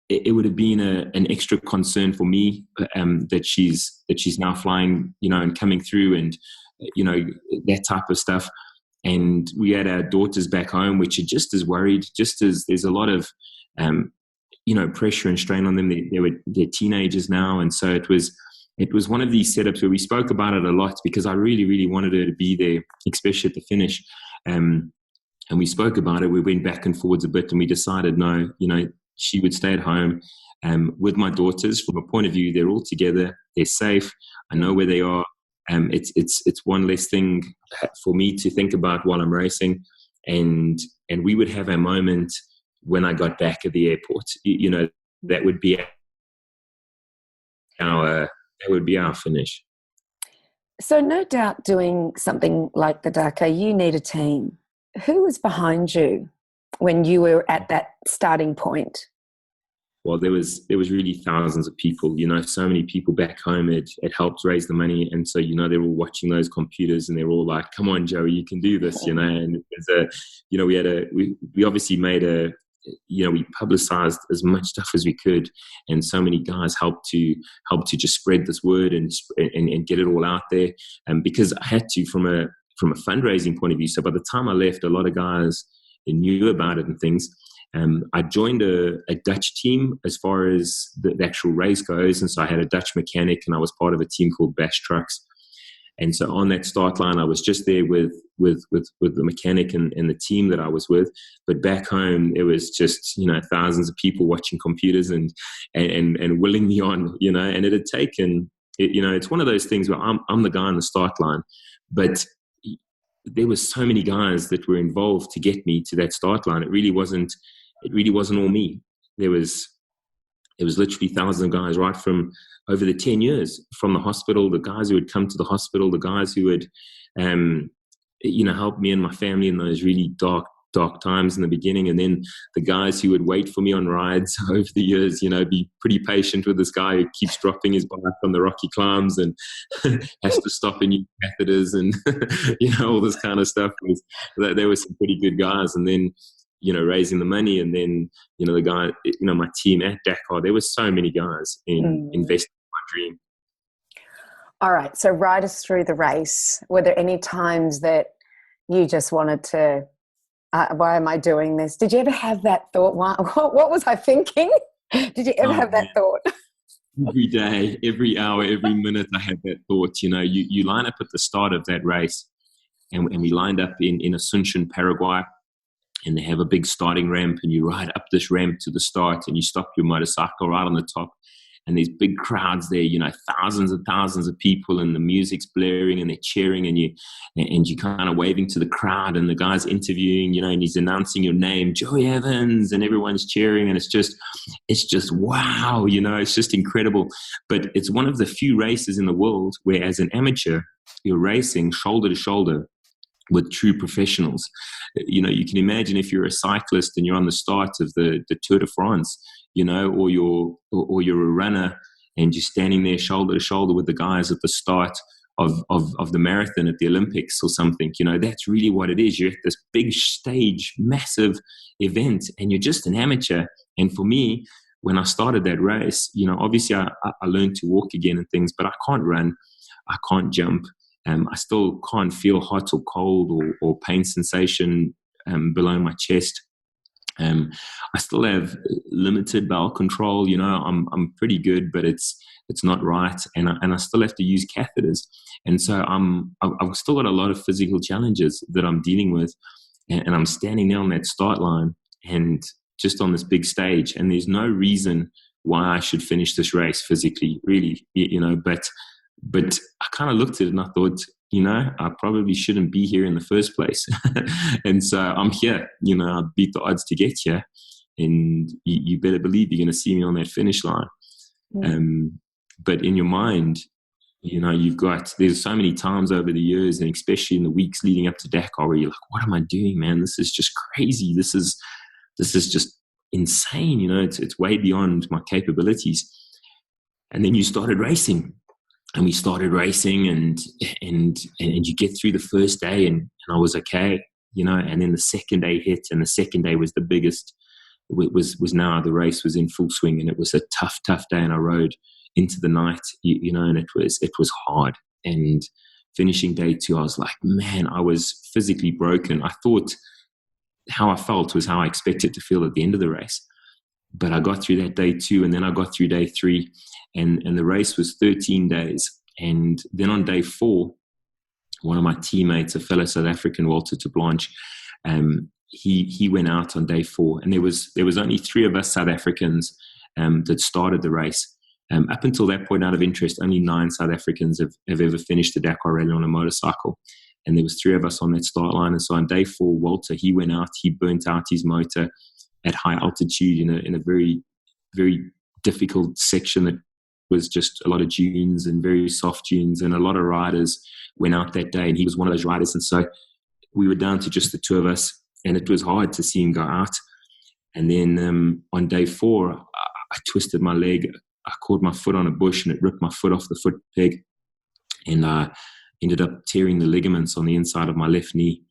It would have been an extra concern for me that she's now flying, and coming through, and that type of stuff. And we had our daughters back home, which are just as worried, just as there's a lot of pressure and strain on them. They're teenagers now, and so it was one of these setups where we spoke about it a lot because I really, really wanted her to be there, especially at the finish. And we spoke about it. We went back and forwards a bit, and we decided, no, she would stay at home with my daughters. From a point of view, they're all together. They're safe. I know where they are. It's one less thing for me to think about while I'm racing. And we would have a moment when I got back at the airport. That would be our finish. So no doubt doing something like the Dakar, you need a team. Who was behind you when you were at that starting point? Well, there was really thousands of people, so many people back home. It helped raise the money. And so, they're all watching those computers and they're all like, come on, Joey, you can do this, and we obviously made we publicized as much stuff as we could, and so many guys helped to just spread this word and get it all out there. And because I had to, from a fundraising point of view. So by the time I left, a lot of guys knew about it and things. I joined a Dutch team as far as the actual race goes, and so I had a Dutch mechanic, and I was part of a team called Bash Trucks. And so on that start line, I was just there with the mechanic and the team that I was with. But back home, it was just, thousands of people watching computers and willing me on, and it had taken, it's one of those things where I'm the guy on the start line, but there was so many guys that were involved to get me to that start line. It really wasn't all me. There was literally thousands of guys right from over the 10 years, from the hospital, the guys who would come to the hospital, the guys who would, help me and my family in those really dark times in the beginning. And then the guys who would wait for me on rides over the years, be pretty patient with this guy who keeps dropping his bike on the rocky climbs and has to stop and use catheters and, all this kind of stuff. There were some pretty good guys. And then, raising the money, and then, the guy, my team at Dakar, there were so many guys investing in my dream. All right. So ride us through the race. Were there any times that you just wanted to, why am I doing this? Did you ever have that thought? What was I thinking? Did you ever have that thought? Every day, every hour, every minute I had that thought. You line up at the start of that race, and we lined up in Asunción, Paraguay. And they have a big starting ramp, and you ride up this ramp to the start, and you stop your motorcycle right on the top. And there's big crowds there, thousands and thousands of people, and the music's blaring, and they're cheering, and you kind of waving to the crowd, and the guy's interviewing, and he's announcing your name, Joey Evans, and everyone's cheering, and it's just wow, it's just incredible. But it's one of the few races in the world where, as an amateur, you're racing shoulder to shoulder with true professionals. You know, you can imagine if you're a cyclist and you're on the start of the Tour de France, you know, or you're a runner and you're standing there shoulder to shoulder with the guys at the start of the marathon at the Olympics or something. You know, that's really what it is. You're at this big stage, massive event, and you're just an amateur. And for me, when I started that race, you know, obviously I learned to walk again and things, but I can't run, I can't jump. I still can't feel hot or cold or pain sensation below my chest. I still have limited bowel control. You know, I'm pretty good, but it's not right, and I still have to use catheters. And so I've still got a lot of physical challenges that I'm dealing with, and I'm standing there on that start line and just on this big stage, and there's no reason why I should finish this race physically, really, you know, but I kind of looked at it and I thought, you know, I probably shouldn't be here in the first place. And so I'm here, you know, I beat the odds to get here, and you better believe you're going to see me on that finish line. But in your mind, you know, there's so many times over the years, and especially in the weeks leading up to Dakar, where you're like, what am I doing, man? This is just crazy. This is just insane. You know, it's way beyond my capabilities. And then you started racing. And we started racing, and you get through the first day, and I was okay, you know. And then the second day hit, and the second day was the biggest. It was now the race was in full swing, and it was a tough day. And I rode into the night, you know, and it was hard. And finishing day 2, I was like, man, I was physically broken. I thought how I felt was how I expected to feel at the end of the race. But I got through that day 2, and then I got through day 3, and the race was 13 days. And then on day 4, one of my teammates, a fellow South African, Walter Blanche, he went out on day 4, and there was only 3 of us South Africans that started the race. Up until that point, out of interest, only 9 South Africans have ever finished the Dakar Rally on a motorcycle. And there was 3 of us on that start line. And so on day 4, Walter, he went out, he burnt out his motor at high altitude in a very, very difficult section that was just a lot of dunes and very soft dunes, and a lot of riders went out that day, and he was one of those riders. And so we were down to just the 2 of us, and it was hard to see him go out. And then on day 4, I twisted my leg. I caught my foot on a bush, and it ripped my foot off the foot peg, and I ended up tearing the ligaments on the inside of my left knee.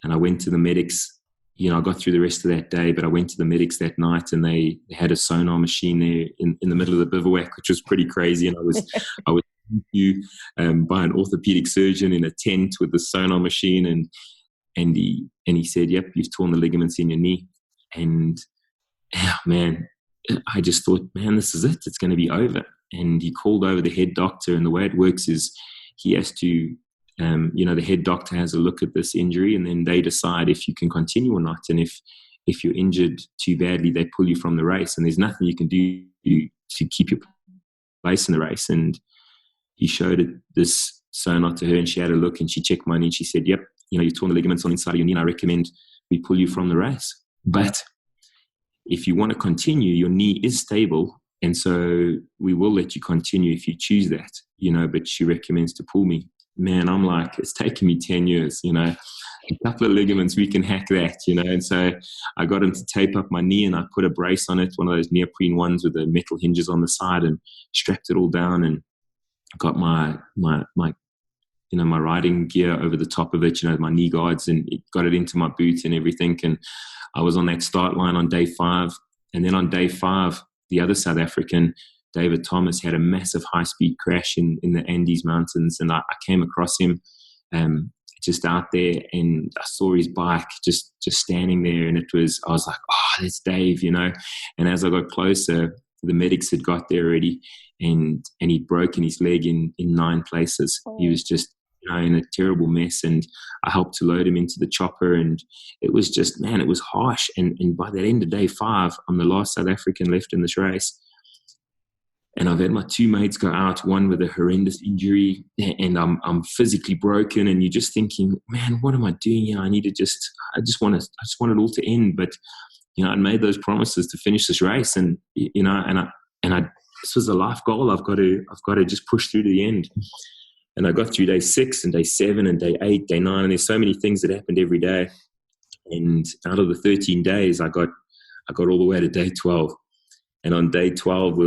And I went to the medics. You know, I got through the rest of that day, but I went to the medics that night, and they had a sonar machine there in the middle of the bivouac, which was pretty crazy. And I was by an orthopedic surgeon in a tent with the sonar machine, and he said, "Yep, you've torn the ligaments in your knee." And man, I just thought, man, this is it. It's going to be over. And he called over the head doctor, and the way it works is he has to. You know, the head doctor has a look at this injury, and then they decide if you can continue or not. And if you're injured too badly, they pull you from the race, and there's nothing you can do to keep your place in the race. And he showed this sonar to her, and she had a look, and she checked my knee, and she said, "Yep, you know, you torn the ligaments on the inside of your knee, and I recommend we pull you from the race. But if you want to continue, your knee is stable, and so we will let you continue if you choose that, you know, but she recommends to pull me." Man, I'm like, it's taken me 10 years, you know, a couple of ligaments, we can hack that, you know. And so I got him to tape up my knee, and I put a brace on it, one of those neoprene ones with the metal hinges on the side, and strapped it all down, and got my you know, my riding gear over the top of it, you know, my knee guards, and it got it into my boot and everything. And I was on that start line on day 5. And then on day 5, the other South African, David Thomas, had a massive high-speed crash in the Andes Mountains, and I came across him just out there, and I saw his bike just standing there, and I was like, oh, that's Dave, you know. And as I got closer, the medics had got there already, and he'd broken his leg in 9 places. He was just, you know, in a terrible mess, and I helped to load him into the chopper, and it was just, man, it was harsh. And by the end of day 5, I'm the last South African left in this race. And I've had my 2 mates go out, one with a horrendous injury, and I'm physically broken. And you're just thinking, man, what am I doing here? I just want it all to end. But, you know, I'd made those promises to finish this race, and, you know, and I this was a life goal. I've got to just push through to the end. And I got through day 6 and day 7 and day 8, day 9, and there's so many things that happened every day. And out of the 13 days, I got all the way to day 12. And on day 12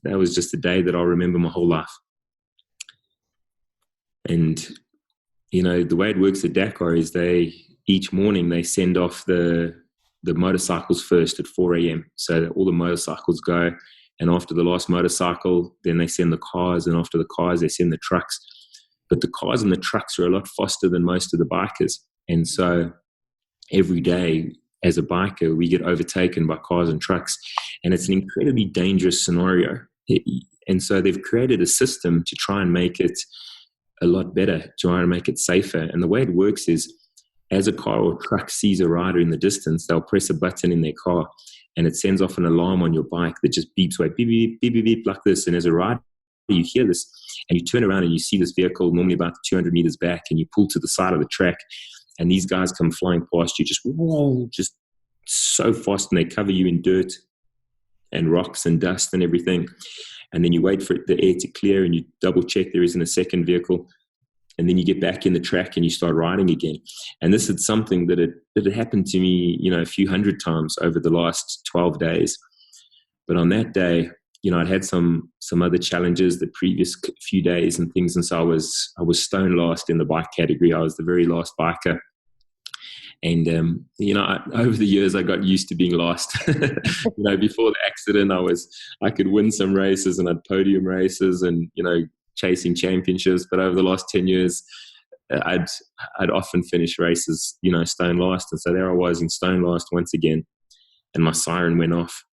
that was just a day that I'll remember my whole life. And, the way it works at Dakar is each morning they send off the motorcycles first at 4 a.m. So all the motorcycles go. And after the last motorcycle, then they send the cars. And after the cars, they send the trucks. But the cars and the trucks are a lot faster than most of the bikers. And so every day as a biker, we get overtaken by cars and trucks. And it's an incredibly dangerous scenario. And so they've created a system to try and make it a lot better, to try and make it safer. And the way it works is, as a car or truck sees a rider in the distance, they'll press a button in their car and it sends off an alarm on your bike that just beeps away, beep, beep, beep, beep, beep, like this. And as a rider, you hear this and you turn around and you see this vehicle normally about 200 meters back, and you pull to the side of the track and these guys come flying past you, just so fast, and they cover you in dirt and rocks and dust and everything. And then you wait for the air to clear and you double check there isn't a second vehicle. And then you get back in the track and you start riding again. And this is something that had happened to me, a few hundred times over the last 12 days. But on that day, I'd had some other challenges the previous few days and things. And so I was stone last in the bike category. I was the very last biker. And, over the years, I got used to being lost. Before the accident, I could win some races and I'd podium races and, chasing championships. But over the last 10 years, I'd often finish races, stone last. And so there I was in stone last once again. And my siren went off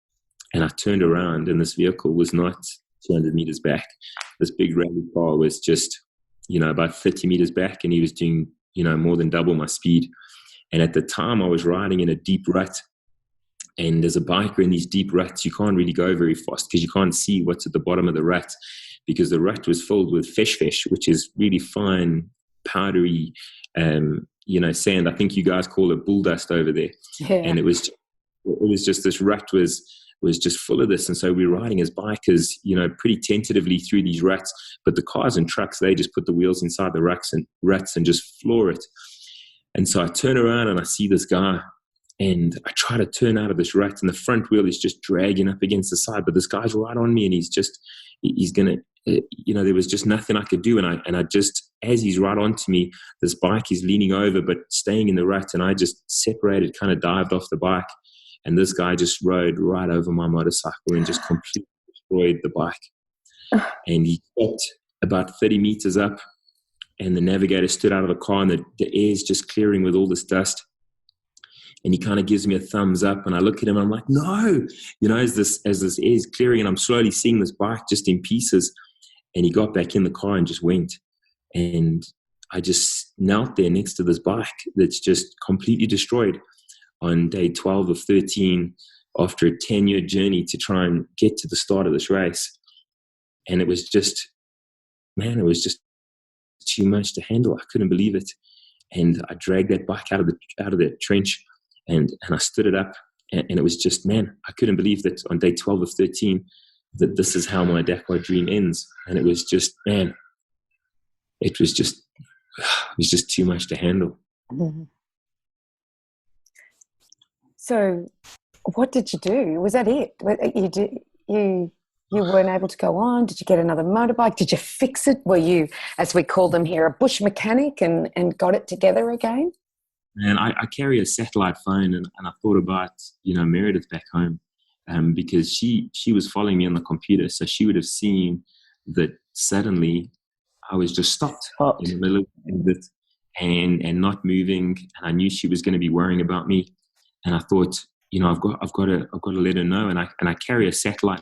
and I turned around and this vehicle was not 200 meters back. This big rally car was just, about 30 meters back, and he was doing, more than double my speed. And at the time I was riding in a deep rut. And as a biker in these deep ruts, you can't really go very fast because you can't see what's at the bottom of the rut, because the rut was filled with fish, which is really fine, powdery, sand. I think you guys call it bull dust over there. Yeah. And it was just, this rut was just full of this. And so we were riding as bikers, pretty tentatively through these ruts. But the cars and trucks, they just put the wheels inside the ruts and just floor it. And so I turn around and I see this guy, and I try to turn out of this rut, and the front wheel is just dragging up against the side. But this guy's right on me, and he's going to, there was just nothing I could do. And I just, as he's right onto me, this bike is leaning over, but staying in the rut. And I just separated, kind of dived off the bike. And this guy just rode right over my motorcycle and just completely destroyed the bike. And he stopped about 30 meters up, and the navigator stood out of the car, and the air's just clearing with all this dust. And he kind of gives me a thumbs up, and I look at him and I'm like, no, as this air is clearing, and I'm slowly seeing this bike just in pieces. And he got back in the car and just went. And I just knelt there next to this bike that's just completely destroyed on day 12 of 13 after a 10-year journey to try and get to the start of this race. And it was just too much to handle. I couldn't believe it. And I dragged that bike out of the trench, and I stood it up, and it was just, I couldn't believe that on day 12 of 13 that this is how my Dakar dream ends. And it was just, it was just too much to handle. Mm-hmm. So what did you do? Was that it? You weren't able to go on? Did you get another motorbike? Did you fix it? Were you, as we call them here, a bush mechanic and got it together again? And I carry a satellite phone, and I thought about, Meredith back home, because she was following me on the computer. So she would have seen that suddenly I was just stopped in the middle of it and not moving. And I knew she was going to be worrying about me. And I thought, I've got to let her know. And I carry a satellite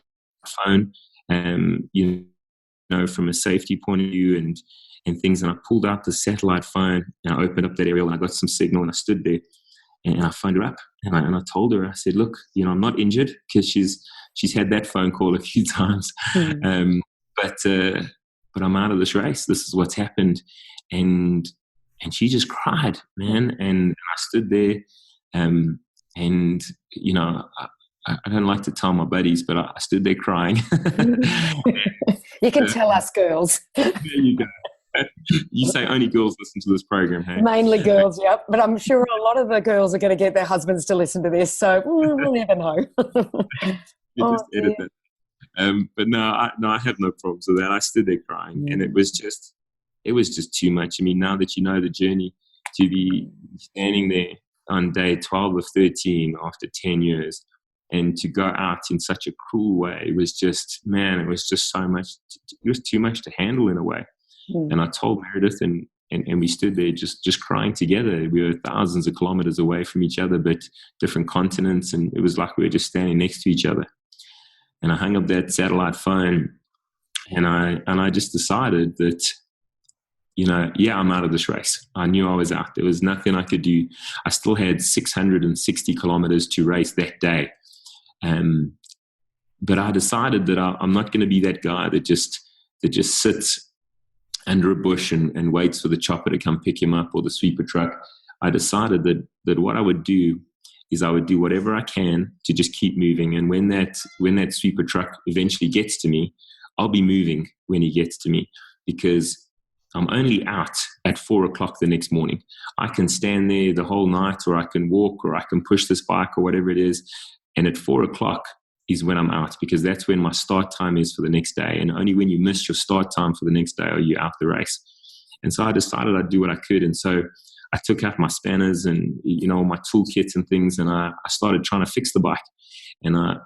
phone, from a safety point of view and things. And I pulled out the satellite phone and I opened up that aerial and I got some signal, and I stood there and I phoned her up and I told her, I said, look, I'm not injured, because she's had that phone call a few times. But I'm out of this race. This is what's happened. And she just cried, man. And I stood there, I don't like to tell my buddies, but I stood there crying. You can tell us girls. There you go. You say only girls listen to this program, hey? Mainly girls, yep. But I'm sure a lot of the girls are going to get their husbands to listen to this, so we'll never know. You just edit that. But no, I have no problems with that. I stood there crying, and it was just too much. I mean, now that you know the journey, to be standing there on day 12 of 13 after 10 years, and to go out in such a cruel way, it was just so much. It was too much to handle in a way. And I told Meredith, and we stood there just crying together. We were thousands of kilometers away from each other, but different continents, and it was like we were just standing next to each other. And I hung up that satellite phone, and I just decided that, I'm out of this race. I knew I was out. There was nothing I could do. I still had 660 kilometers to race that day. But I decided that I'm not going to be that guy that just sits under a bush and waits for the chopper to come pick him up, or the sweeper truck. I decided that what I would do is I would do whatever I can to just keep moving. And when that sweeper truck eventually gets to me, I'll be moving when he gets to me, because I'm only out at 4:00 the next morning. I can stand there the whole night, or I can walk, or I can push this bike, or whatever it is. And at 4:00 is when I'm out, because that's when my start time is for the next day. And only when you miss your start time for the next day are you out the race. And so I decided I'd do what I could. And so I took out my spanners and, my toolkits and things, and I started trying to fix the bike. And I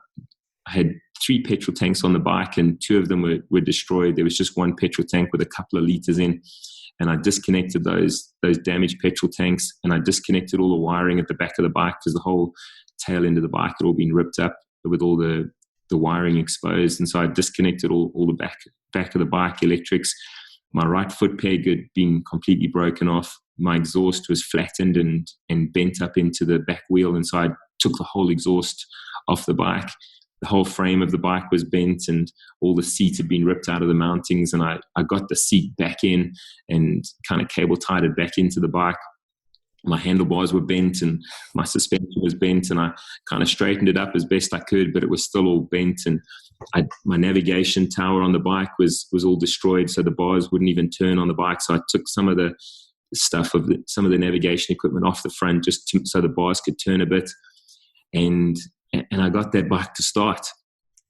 had 3 petrol tanks on the bike, and 2 of them were destroyed. There was just 1 petrol tank with a couple of liters in. And I disconnected those damaged petrol tanks, and I disconnected all the wiring at the back of the bike, because the whole tail end of the bike had all been ripped up with all the wiring exposed. And so I disconnected all the back of the bike electrics. My right foot peg had been completely broken off. My exhaust was flattened and bent up into the back wheel. And so I took the whole exhaust off the bike. The whole frame of the bike was bent, and all the seat had been ripped out of the mountings. And I got the seat back in and kind of cable tied it back into the bike. My handlebars were bent, and my suspension was bent, and I kind of straightened it up as best I could, but it was still all bent. And my navigation tower on the bike was all destroyed, so the bars wouldn't even turn on the bike. So I took some of the stuff some of the navigation equipment off the front, so the bars could turn a bit. And I got that bike to start,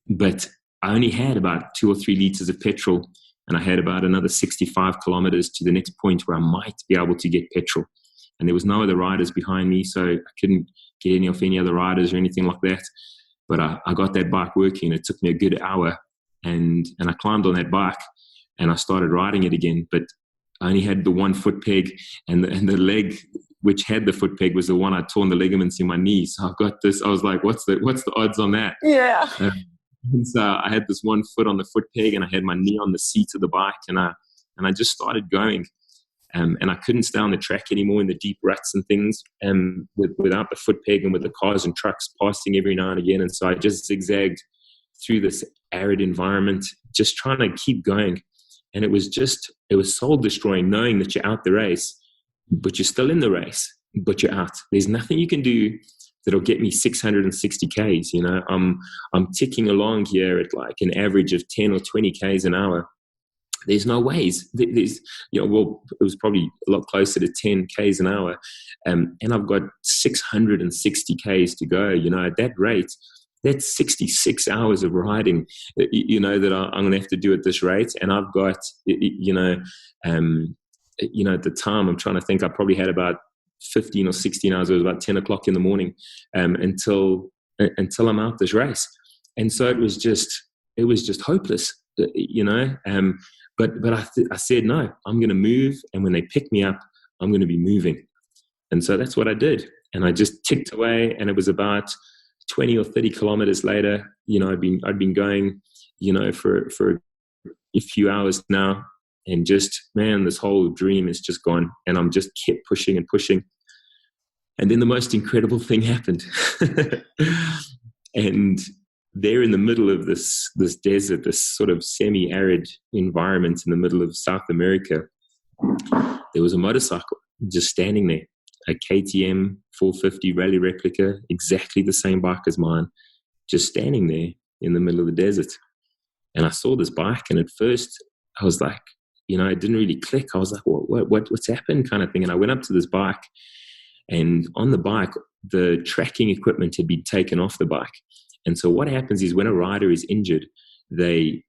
but I only had about 2 or 3 liters of petrol, and I had about another 65 kilometers to the next point where I might be able to get petrol. And there was no other riders behind me, so I couldn't get any of any other riders or anything like that. But I got that bike working. It took me a good hour, and I climbed on that bike, and I started riding it again. But I only had the 1 foot peg, and the leg which had the foot peg was the one I'd torn the ligaments in my knee. So I've got this. I was like, what's the odds on that? Yeah. And so I had this 1 foot on the foot peg, and I had my knee on the seat of the bike, and I just started going. And I couldn't stay on the track anymore in the deep ruts and things, without the foot peg, and with the cars and trucks passing every now and again. And so I just zigzagged through this arid environment, just trying to keep going. And it was soul destroying, knowing that you're out the race, but you're still in the race, but you're out. There's nothing you can do that'll get me 660 Ks. I'm ticking along here at like an average of 10 or 20 Ks an hour. There's no ways. It was probably a lot closer to 10 Ks an hour. And I've got 660 Ks to go. At that rate, that's 66 hours of riding, that I'm going to have to do at this rate. And I've got, at the time, I'm trying to think, I probably had about 15 or 16 hours. It was about 10 o'clock in the morning until I'm out this race. And so it was just hopeless, But I said, no, I'm going to move. And when they pick me up, I'm going to be moving. And so that's what I did. And I just ticked away. And it was about 20 or 30 kilometers later, I'd been going, for a few hours now. And just, man, this whole dream is just gone. And I'm just kept pushing and pushing. And then the most incredible thing happened. And there in the middle of this desert, this sort of semi-arid environment in the middle of South America, there was a motorcycle just standing there, a KTM 450 rally replica, exactly the same bike as mine, just standing there in the middle of the desert. And I saw this bike, and at first I was like, it didn't really click. I was like, what's happened kind of thing. And I went up to this bike, and on the bike, the tracking equipment had been taken off the bike. And so what happens is when a rider is injured, they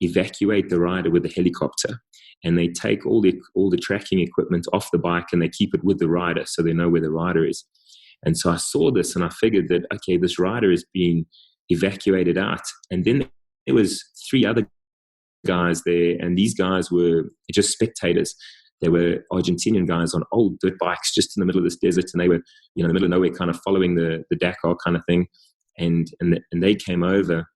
evacuate the rider with a helicopter, and they take all the tracking equipment off the bike, and they keep it with the rider so they know where the rider is. And so I saw this, and I figured that, okay, this rider is being evacuated out. And then there was 3 other guys there, and these guys were just spectators. They were Argentinian guys on old dirt bikes just in the middle of this desert, and they were, in the middle of nowhere, kind of following the Dakar kind of thing. And they came over,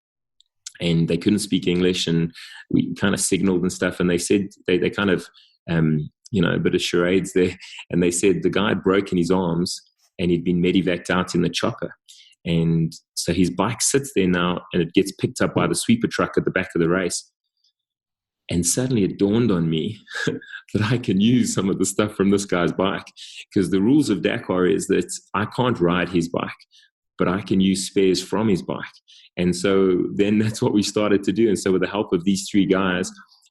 and they couldn't speak English, and we kind of signaled and stuff. And they said they kind of a bit of charades there, and they said the guy had broken his arms and he'd been medevaced out in the chopper. And so his bike sits there now, and it gets picked up by the sweeper truck at the back of the race. And suddenly it dawned on me that I can use some of the stuff from this guy's bike, because the rules of Dakar is that I can't ride his bike, but I can use spares from his bike. And so then that's what we started to do. And so with the help of these 3 guys,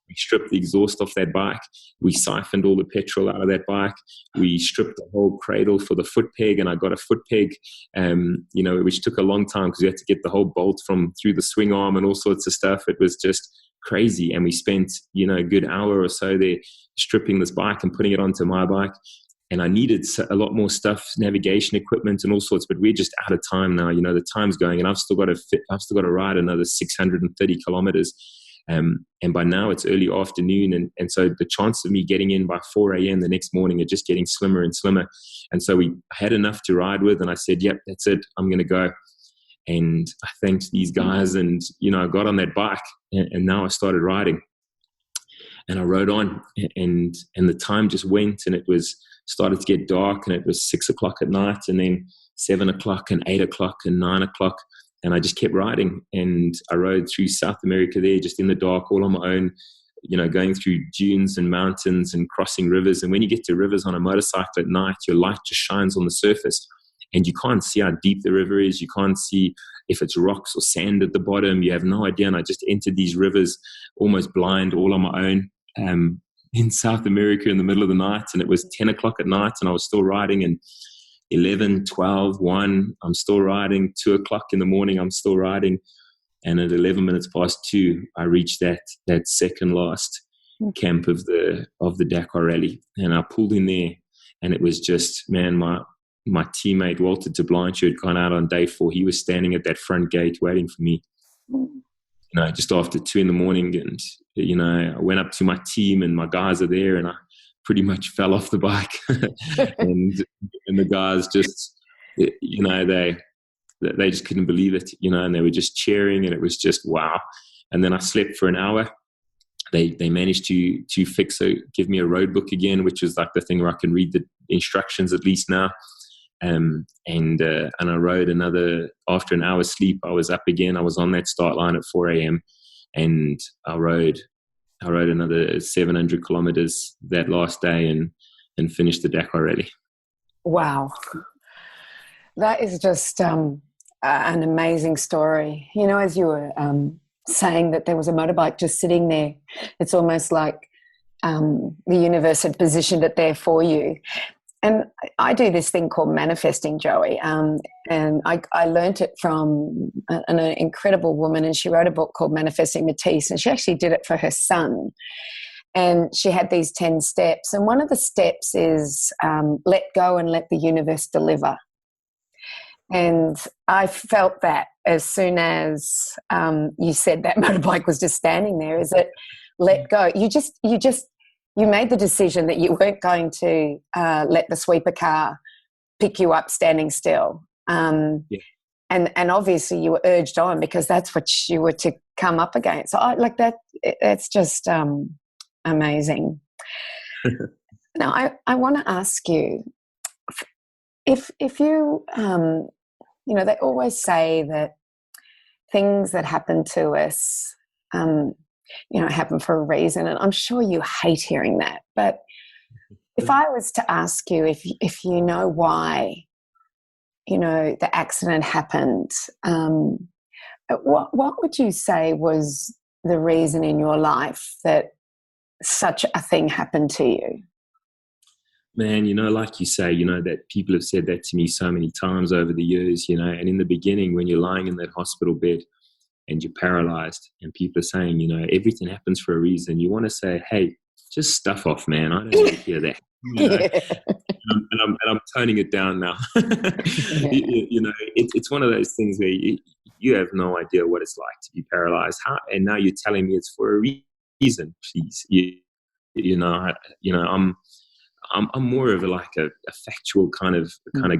we stripped the exhaust off that bike. We siphoned all the petrol out of that bike. We stripped the whole cradle for the foot peg, and I got a foot peg, which took a long time because we had to get the whole bolt from through the swing arm and all sorts of stuff. It was just crazy. And we spent, a good hour or so there stripping this bike and putting it onto my bike. And I needed a lot more stuff, navigation equipment and all sorts, but we're just out of time now. The time's going, and I've still got to ride another 630 kilometers. And by now it's early afternoon. And so the chance of me getting in by 4 a.m. the next morning are just getting slimmer and slimmer. And so we had enough to ride with, and I said, yep, that's it. I'm going to go. And I thanked these guys, and, I got on that bike, and now I started riding. And I rode on, and the time just went, and it started to get dark, and it was 6 o'clock at night, and then 7 o'clock and 8 o'clock and 9 o'clock. And I just kept riding, and I rode through South America there just in the dark, all on my own, going through dunes and mountains and crossing rivers. And when you get to rivers on a motorcycle at night, your light just shines on the surface, and you can't see how deep the river is. You can't see if it's rocks or sand at the bottom. You have no idea. And I just entered these rivers almost blind, all on my own, in South America in the middle of the night. And it was 10 o'clock at night, and I was still riding, and 11, 12, 1, I'm still riding. 2 o'clock in the morning, I'm still riding. And at 11 minutes past 2, I reached that second last camp of the Dakar Rally. And I pulled in there, and it was just, man, my teammate, Walter de Blanche, who had gone out on day 4, he was standing at that front gate waiting for me, just after 2 in the morning. And, I went up to my team, and my guys are there, and I pretty much fell off the bike. and the guys just, they just couldn't believe it, and they were just cheering, and it was just wow. And then I slept for an hour. They managed to give me a road book again, which is like the thing where I can read the instructions at least now. And I rode another, after an hour's sleep, I was up again. I was on that start line at 4 a.m. and I rode another 700 kilometers that last day and finished the Dakar Rally. Wow. That is just an amazing story. As you were saying that there was a motorbike just sitting there, it's almost like the universe had positioned it there for you. And I do this thing called manifesting, Joey, and I learned it from an incredible woman, and she wrote a book called Manifesting Matisse, and she actually did it for her son. And she had these 10 steps, and one of the steps is let go and let the universe deliver. And I felt that as soon as you said that motorbike was just standing there, is it let go. You made the decision that you weren't going to let the sweeper car pick you up standing still. And obviously you were urged on because that's what you were to come up against. So it's just amazing. Now, I want to ask you, if you, they always say that things that happen to us, happen for a reason, and I'm sure you hate hearing that. But if I was to ask you if you know why, the accident happened, what would you say was the reason in your life that such a thing happen to you? Man, like you say, that people have said that to me so many times over the years, and in the beginning, when you're lying in that hospital bed and you're paralyzed and people are saying, everything happens for a reason, you want to say, hey, just stuff off, man. I don't need to hear that. Yeah. And I'm toning it down now. It's one of those things where you have no idea what it's like to be paralyzed. And now you're telling me it's for a reason, please. I'm more of a factual kind of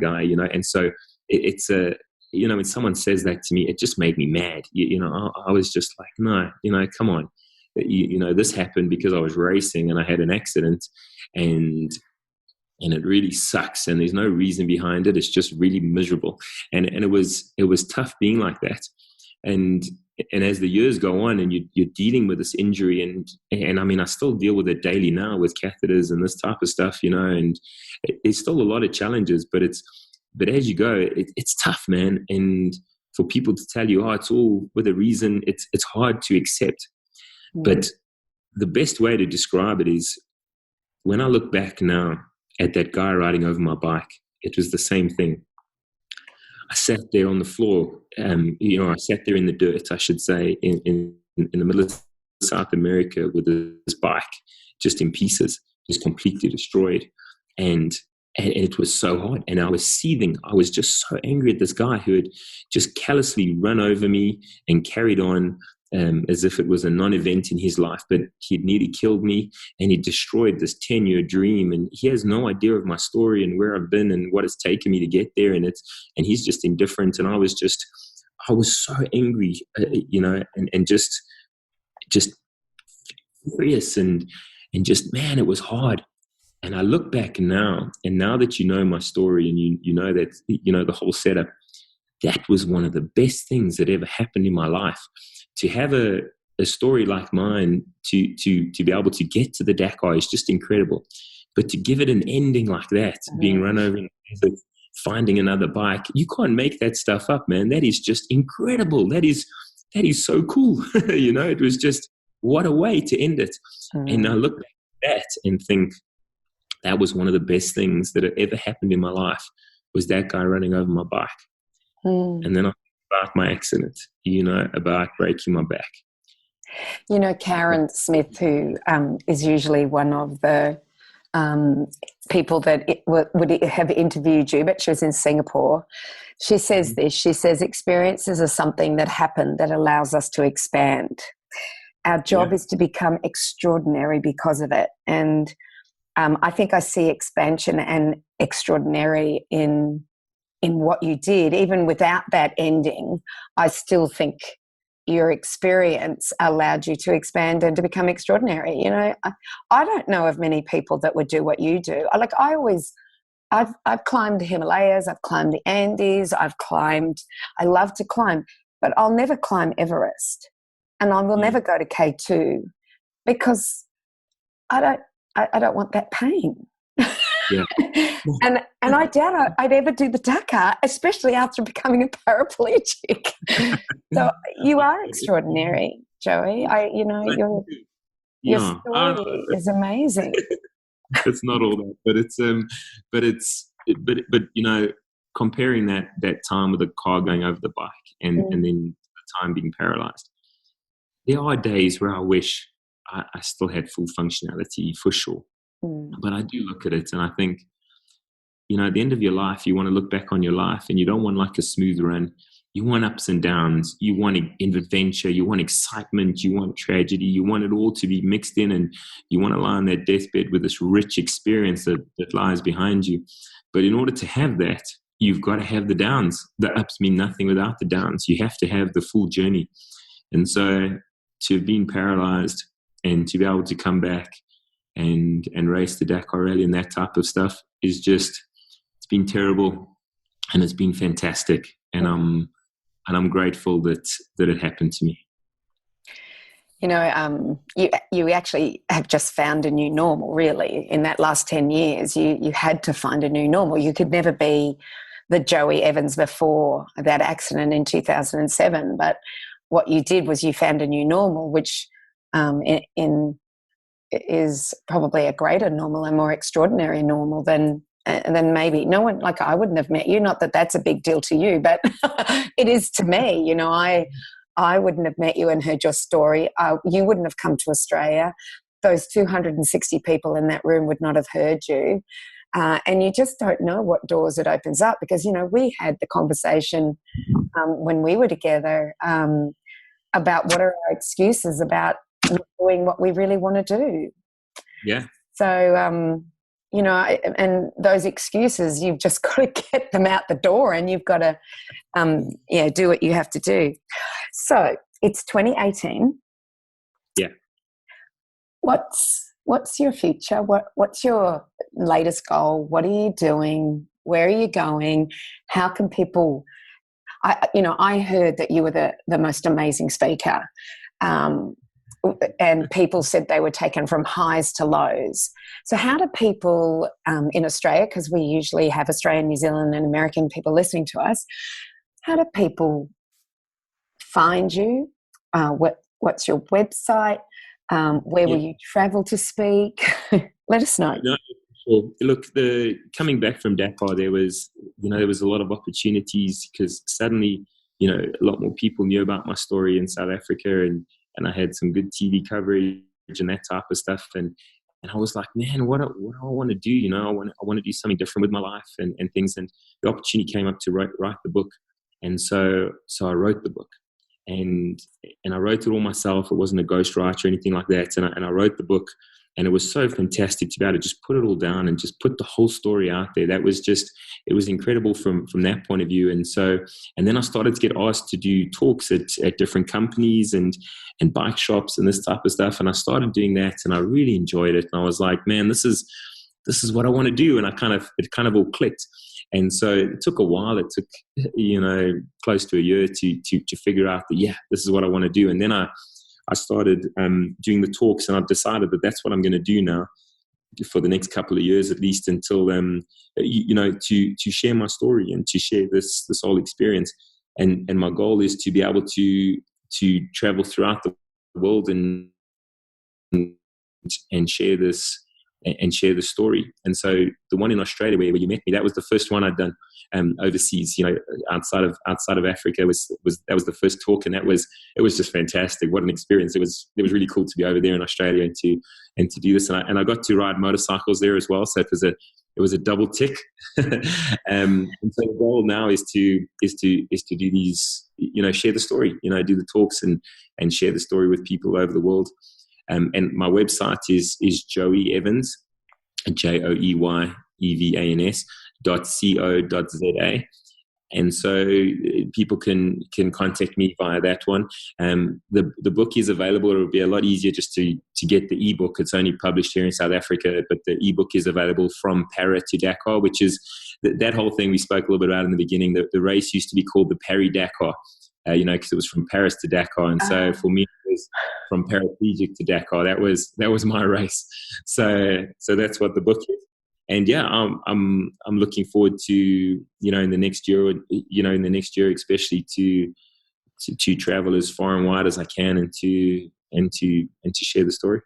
guy, and so it's when someone says that to me, it just made me mad. I was just like, no, come on, this happened because I was racing and I had an accident, and it really sucks, and there's no reason behind it. It's just really miserable, and it was tough being like that, and as the years go on and you're dealing with this injury, and I mean, I still deal with it daily now with catheters and this type of stuff, and there's still a lot of challenges, but as you go, it's tough, man. And for people to tell you, it's all with a reason, it's hard to accept. But the best way to describe it is, when I look back now at that guy riding over my bike, it was the same thing. I sat there on the floor, I sat there in the dirt, I should say, in the middle of South America with this bike just in pieces, just completely destroyed. And it was so hot, and I was seething. I was just so angry at this guy who had just callously run over me and carried on as if it was a non-event in his life, but he'd nearly killed me, and he destroyed this 10-year dream, and he has no idea of my story and where I've been and what it's taken me to get there, and he's just indifferent. And I was so angry, and just furious, and just, man, it was hard. And I look back now, and now that you know my story, and you know that, the whole setup, that was one of the best things that ever happened in my life. To have a story like mine, to be able to get to the Dakar is just incredible. But to give it an ending like that, being run over in the desert, finding another bike, you can't make that stuff up, man. That is just incredible. That is so cool. It was just, what a way to end it. And I look back at that and think, that was one of the best things that had ever happened in my life, was that guy running over my bike. And then I think about my accident, about breaking my back. Karen Smith, who is usually one of the people that would have interviewed you, but she was in Singapore. She says this, she says, experiences are something that happen that allows us to expand. Our job is to become extraordinary because of it. And I think I see expansion and extraordinary in what you did. Even without that ending, I still think your experience allowed you to expand and to become extraordinary. I don't know of many people that would do what you do. I've climbed the Himalayas, I've climbed the Andes, I love to climb, but I'll never climb Everest, and I will never go to K2 because I don't want that pain. Yeah. and I doubt I'd ever do the Dakar, especially after becoming a paraplegic. So you are extraordinary, Joey. Your story is amazing. It's not all that, but comparing that time with the car going over the bike and then the time being paralyzed, there are days where I wish I still had full functionality, for sure. But I do look at it and I think, at the end of your life, you want to look back on your life and you don't want like a smooth run. You want ups and downs. You want adventure. You want excitement. You want tragedy. You want it all to be mixed in, and you want to lie on that deathbed with this rich experience that lies behind you. But in order to have that, you've got to have the downs. The ups mean nothing without the downs. You have to have the full journey. And so to have been paralyzed and to be able to come back and race the Dakar Rally and that type of stuff is just, it's been terrible and it's been fantastic. And I'm grateful that it happened to me. You actually have just found a new normal, really. In that last 10 years, you had to find a new normal. You could never be the Joey Evans before that accident in 2007. But what you did was you found a new normal, which in is probably a greater normal, a more extraordinary normal than maybe no one, like I wouldn't have met you. Not that that's a big deal to you, but it is to me. You know, I wouldn't have met you and heard your story. You wouldn't have come to Australia. Those 260 people in that room would not have heard you. And you just don't know what doors it opens up, because, you know, we had the conversation when we were together about what are our excuses about not doing what we really want to do. Yeah. So, you know, and those excuses, you've just got to get them out the door, and you've got to, do what you have to do. So it's 2018. Yeah. What's your future? What's your latest goal? What are you doing? Where are you going? How can people? I heard that you were the most amazing speaker, and people said they were taken from highs to lows. So how do people in Australia, because we usually have Australian, New Zealand and American people listening to us, how do people find you? What's your website? Where will you travel to speak? Let us know. No, well, look, coming back from Dakar, there was a lot of opportunities, because suddenly, you know, a lot more people knew about my story in South Africa, and I had some good TV coverage and that type of stuff. And I was like, man, what do I want to do? You know, I want to do something different with my life and things. And the opportunity came up to write the book. And so I wrote the book, and I wrote it all myself. It wasn't a ghostwriter or anything like that. And I wrote the book, and it was so fantastic to be able to just put it all down and just put the whole story out there. It was incredible from that point of view. And then I started to get asked to do talks at different companies and bike shops and this type of stuff. And I started doing that, and I really enjoyed it. And I was like, man, this is what I want to do. And it kind of all clicked. And so it took a while. It took, you know, close to a year to figure out that, yeah, this is what I want to do. And then I started doing the talks, and I've decided that that's what I'm going to do now for the next couple of years, at least until, to share my story and to share this whole experience. And my goal is to be able to travel throughout the world and share this. And share the story. And so the one in Australia where you met me, that was the first one I'd done overseas, you know, outside of Africa. That was the first talk, and it was just fantastic. What an experience. It was really cool to be over there in Australia and to do this. And I got to ride motorcycles there as well. So it was a double tick. And so the goal now is to do these, you know, share the story, you know, do the talks and share the story with people over the world. And my website is Joey Evans, JoeyEvans.co.za. And so people can contact me via that one. The book is available. It will be a lot easier just to get the ebook. It's only published here in South Africa, but the ebook is available from Para to Dakar, which is that whole thing we spoke a little bit about in the beginning. The race used to be called the Paris-Dakar. Because it was from Paris to Dakar, and so for me it was from paraplegic to Dakar. That was my race. So that's what the book is. And yeah, I'm looking forward to, you know, in the next year, especially to travel as far and wide as I can and to share the story.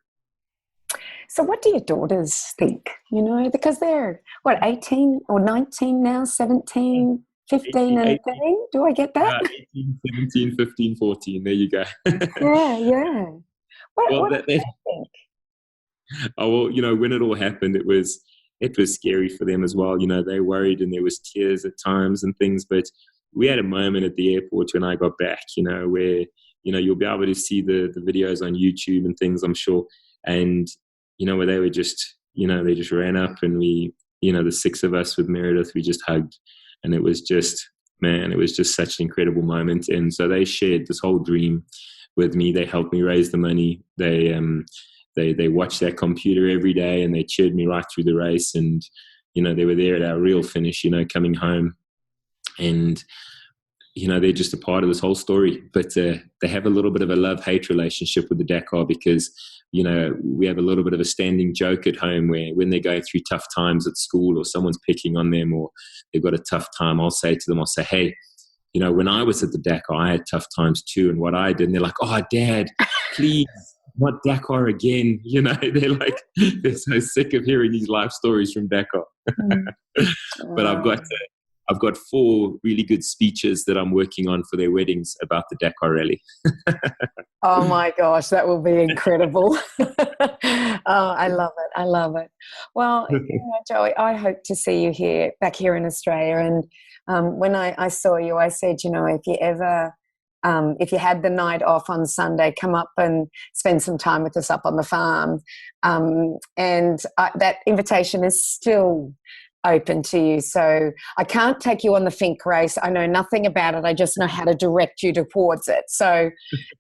So what do your daughters think? You know, because they're 18 or 19 now, 17. 15 and 13? Do I get that? 18, 17, 15, 14. There you go. Yeah. What do you think? Oh, well, you know, when it all happened, it was scary for them as well. You know, they worried, and there was tears at times and things. But we had a moment at the airport when I got back, you know, where, you know, you'll be able to see the videos on YouTube and things, I'm sure. And, you know, where they were just, you know, they just ran up, and we, you know, the six of us with Meredith, we just hugged. And it was just such an incredible moment. And so they shared this whole dream with me. They helped me raise the money. They watched that computer every day, and they cheered me right through the race. And, you know, they were there at our real finish, you know, coming home. And, you know, they're just a part of this whole story. But they have a little bit of a love-hate relationship with the Dakar, because, you know, we have a little bit of a standing joke at home where when they're going through tough times at school, or someone's picking on them, or they've got a tough time, I'll say, hey, you know, when I was at the Dakar, I had tough times too, and what I did. And they're like, oh, Dad, please not Dakar again. You know, they're so sick of hearing these life stories from Dakar. But I've got 4 really good speeches that I'm working on for their weddings about the Dakar Rally. Oh my gosh, that will be incredible. I love it. I love it. Well, Joey, I hope to see you back here in Australia. And when I saw you, I said, if you had the night off on Sunday, come up and spend some time with us up on the farm. That invitation is still open to you. So I can't take you on the Fink race. I know nothing about it. I just know how to direct you towards it. So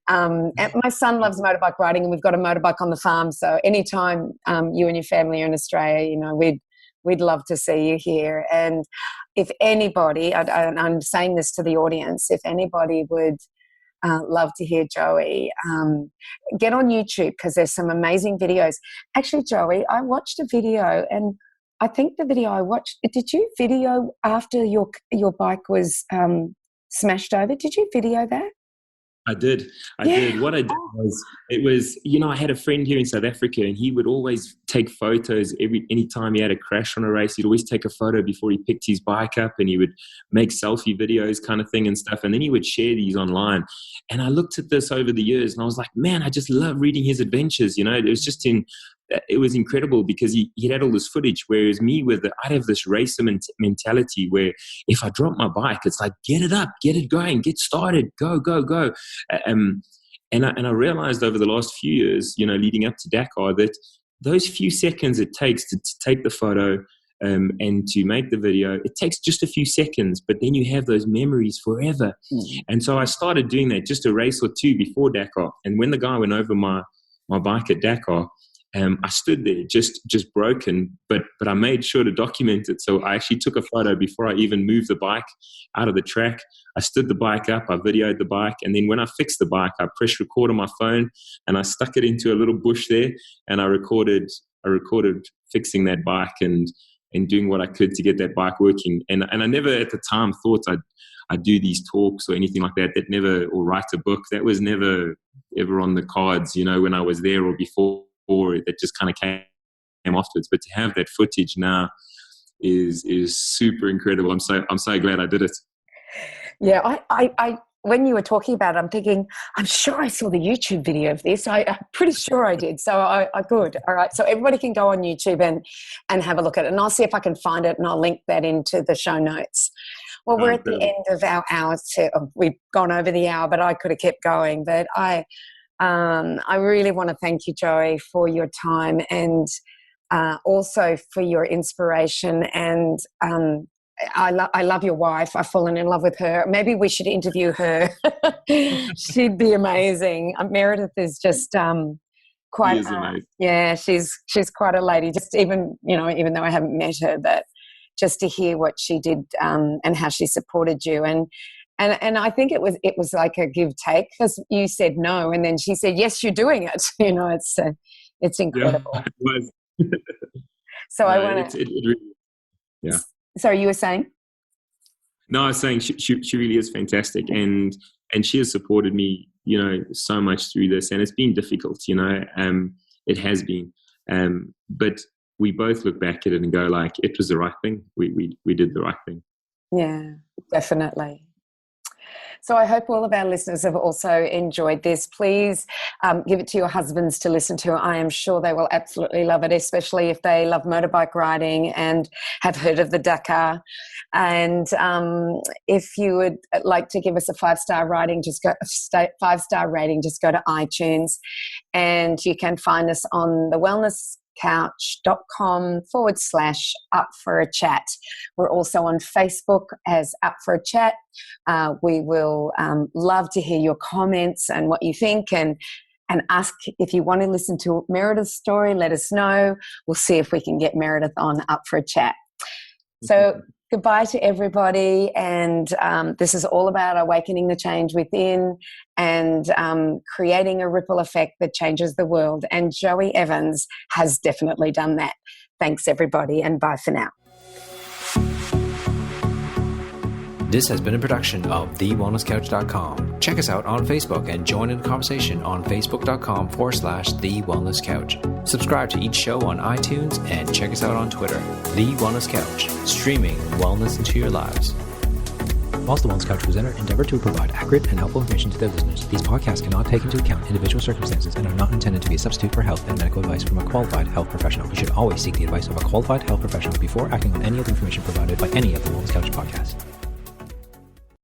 and my son loves motorbike riding, and we've got a motorbike on the farm. So anytime you and your family are in Australia, we'd love to see you here. And if anybody, I'm saying this to the audience, if anybody would love to hear Joey, get on YouTube, because there's some amazing videos. Actually, Joey, I watched a video, and I think the video I watched, did you video after your bike was smashed over? Did you video that? I did. What I did was, I had a friend here in South Africa, and he would always take photos any time he had a crash on a race. He'd always take a photo before he picked his bike up, and he would make selfie videos kind of thing and stuff. And then he would share these online. And I looked at this over the years, and I was like, man, I just love reading his adventures. It was incredible, because he had all this footage, whereas me I'd have this racer mentality where if I drop my bike, it's like, get it up, get it going, get started, go. And I realized over the last few years, leading up to Dakar, that those few seconds it takes to take the photo and to make the video, it takes just a few seconds, but then you have those memories forever. And so I started doing that just a race or 2 before Dakar. And when the guy went over my bike at Dakar, I stood there just broken, but I made sure to document it. So I actually took a photo before I even moved the bike out of the track. I stood the bike up, I videoed the bike, and then when I fixed the bike, I pressed record on my phone, and I stuck it into a little bush there, and I recorded fixing that bike and doing what I could to get that bike working. And I never at the time thought I'd do these talks or anything like that. Or write a book. That was never ever on the cards, when I was there or before. That just kind of came afterwards. But to have that footage now is super incredible. I'm so glad I did it. Yeah, I when you were talking about it, I'm thinking, I'm sure I saw the YouTube video of this. I'm pretty sure I did. So I good. All right. So everybody can go on YouTube and have a look at it. And I'll see if I can find it, and I'll link that into the show notes. Well, we're at the end of our hour. We've gone over the hour, but I could have kept going. But I really want to thank you, Joey, for your time, and also for your inspiration. And I love your wife. I've fallen in love with her. Maybe we should interview her. She'd be amazing. Meredith is just quite. She is amazing. Yeah, she's quite a lady. Just even though I haven't met her, but just to hear what she did and how she supported you. And I think it was like a give take, because you said no, and then she said yes, you're doing it. It's incredible. Yeah, it was. So I want to. Really, yeah. So you were saying? No, I was saying she really is fantastic, and she has supported me, so much through this, and it's been difficult, it has been, but we both look back at it and go like, it was the right thing. We did the right thing. Yeah, definitely. So I hope all of our listeners have also enjoyed this. Please give it to your husbands to listen to. I am sure they will absolutely love it, especially if they love motorbike riding and have heard of the Dakar. And if you would like to give us a 5-star rating, just go 5-star rating. Just go to iTunes, and you can find us on the wellnesscouch.com/up for a chat. We're also on Facebook as Up for a Chat. We will love to hear your comments and what you think, and ask if you want to listen to Meredith's story. Let us know. We'll see if we can get Meredith on Up for a Chat. So goodbye to everybody, and this is all about awakening the change within and creating a ripple effect that changes the world. And Joey Evans has definitely done that. Thanks, everybody, and bye for now. This has been a production of TheWellnessCouch.com. Check us out on Facebook and join in the conversation on Facebook.com/TheWellnessCouch. Subscribe to each show on iTunes and check us out on Twitter. The Wellness Couch, streaming wellness into your lives. Whilst the Wellness Couch presenter endeavored to provide accurate and helpful information to their listeners, these podcasts cannot take into account individual circumstances and are not intended to be a substitute for health and medical advice from a qualified health professional. You should always seek the advice of a qualified health professional before acting on any of the information provided by any of the Wellness Couch podcasts.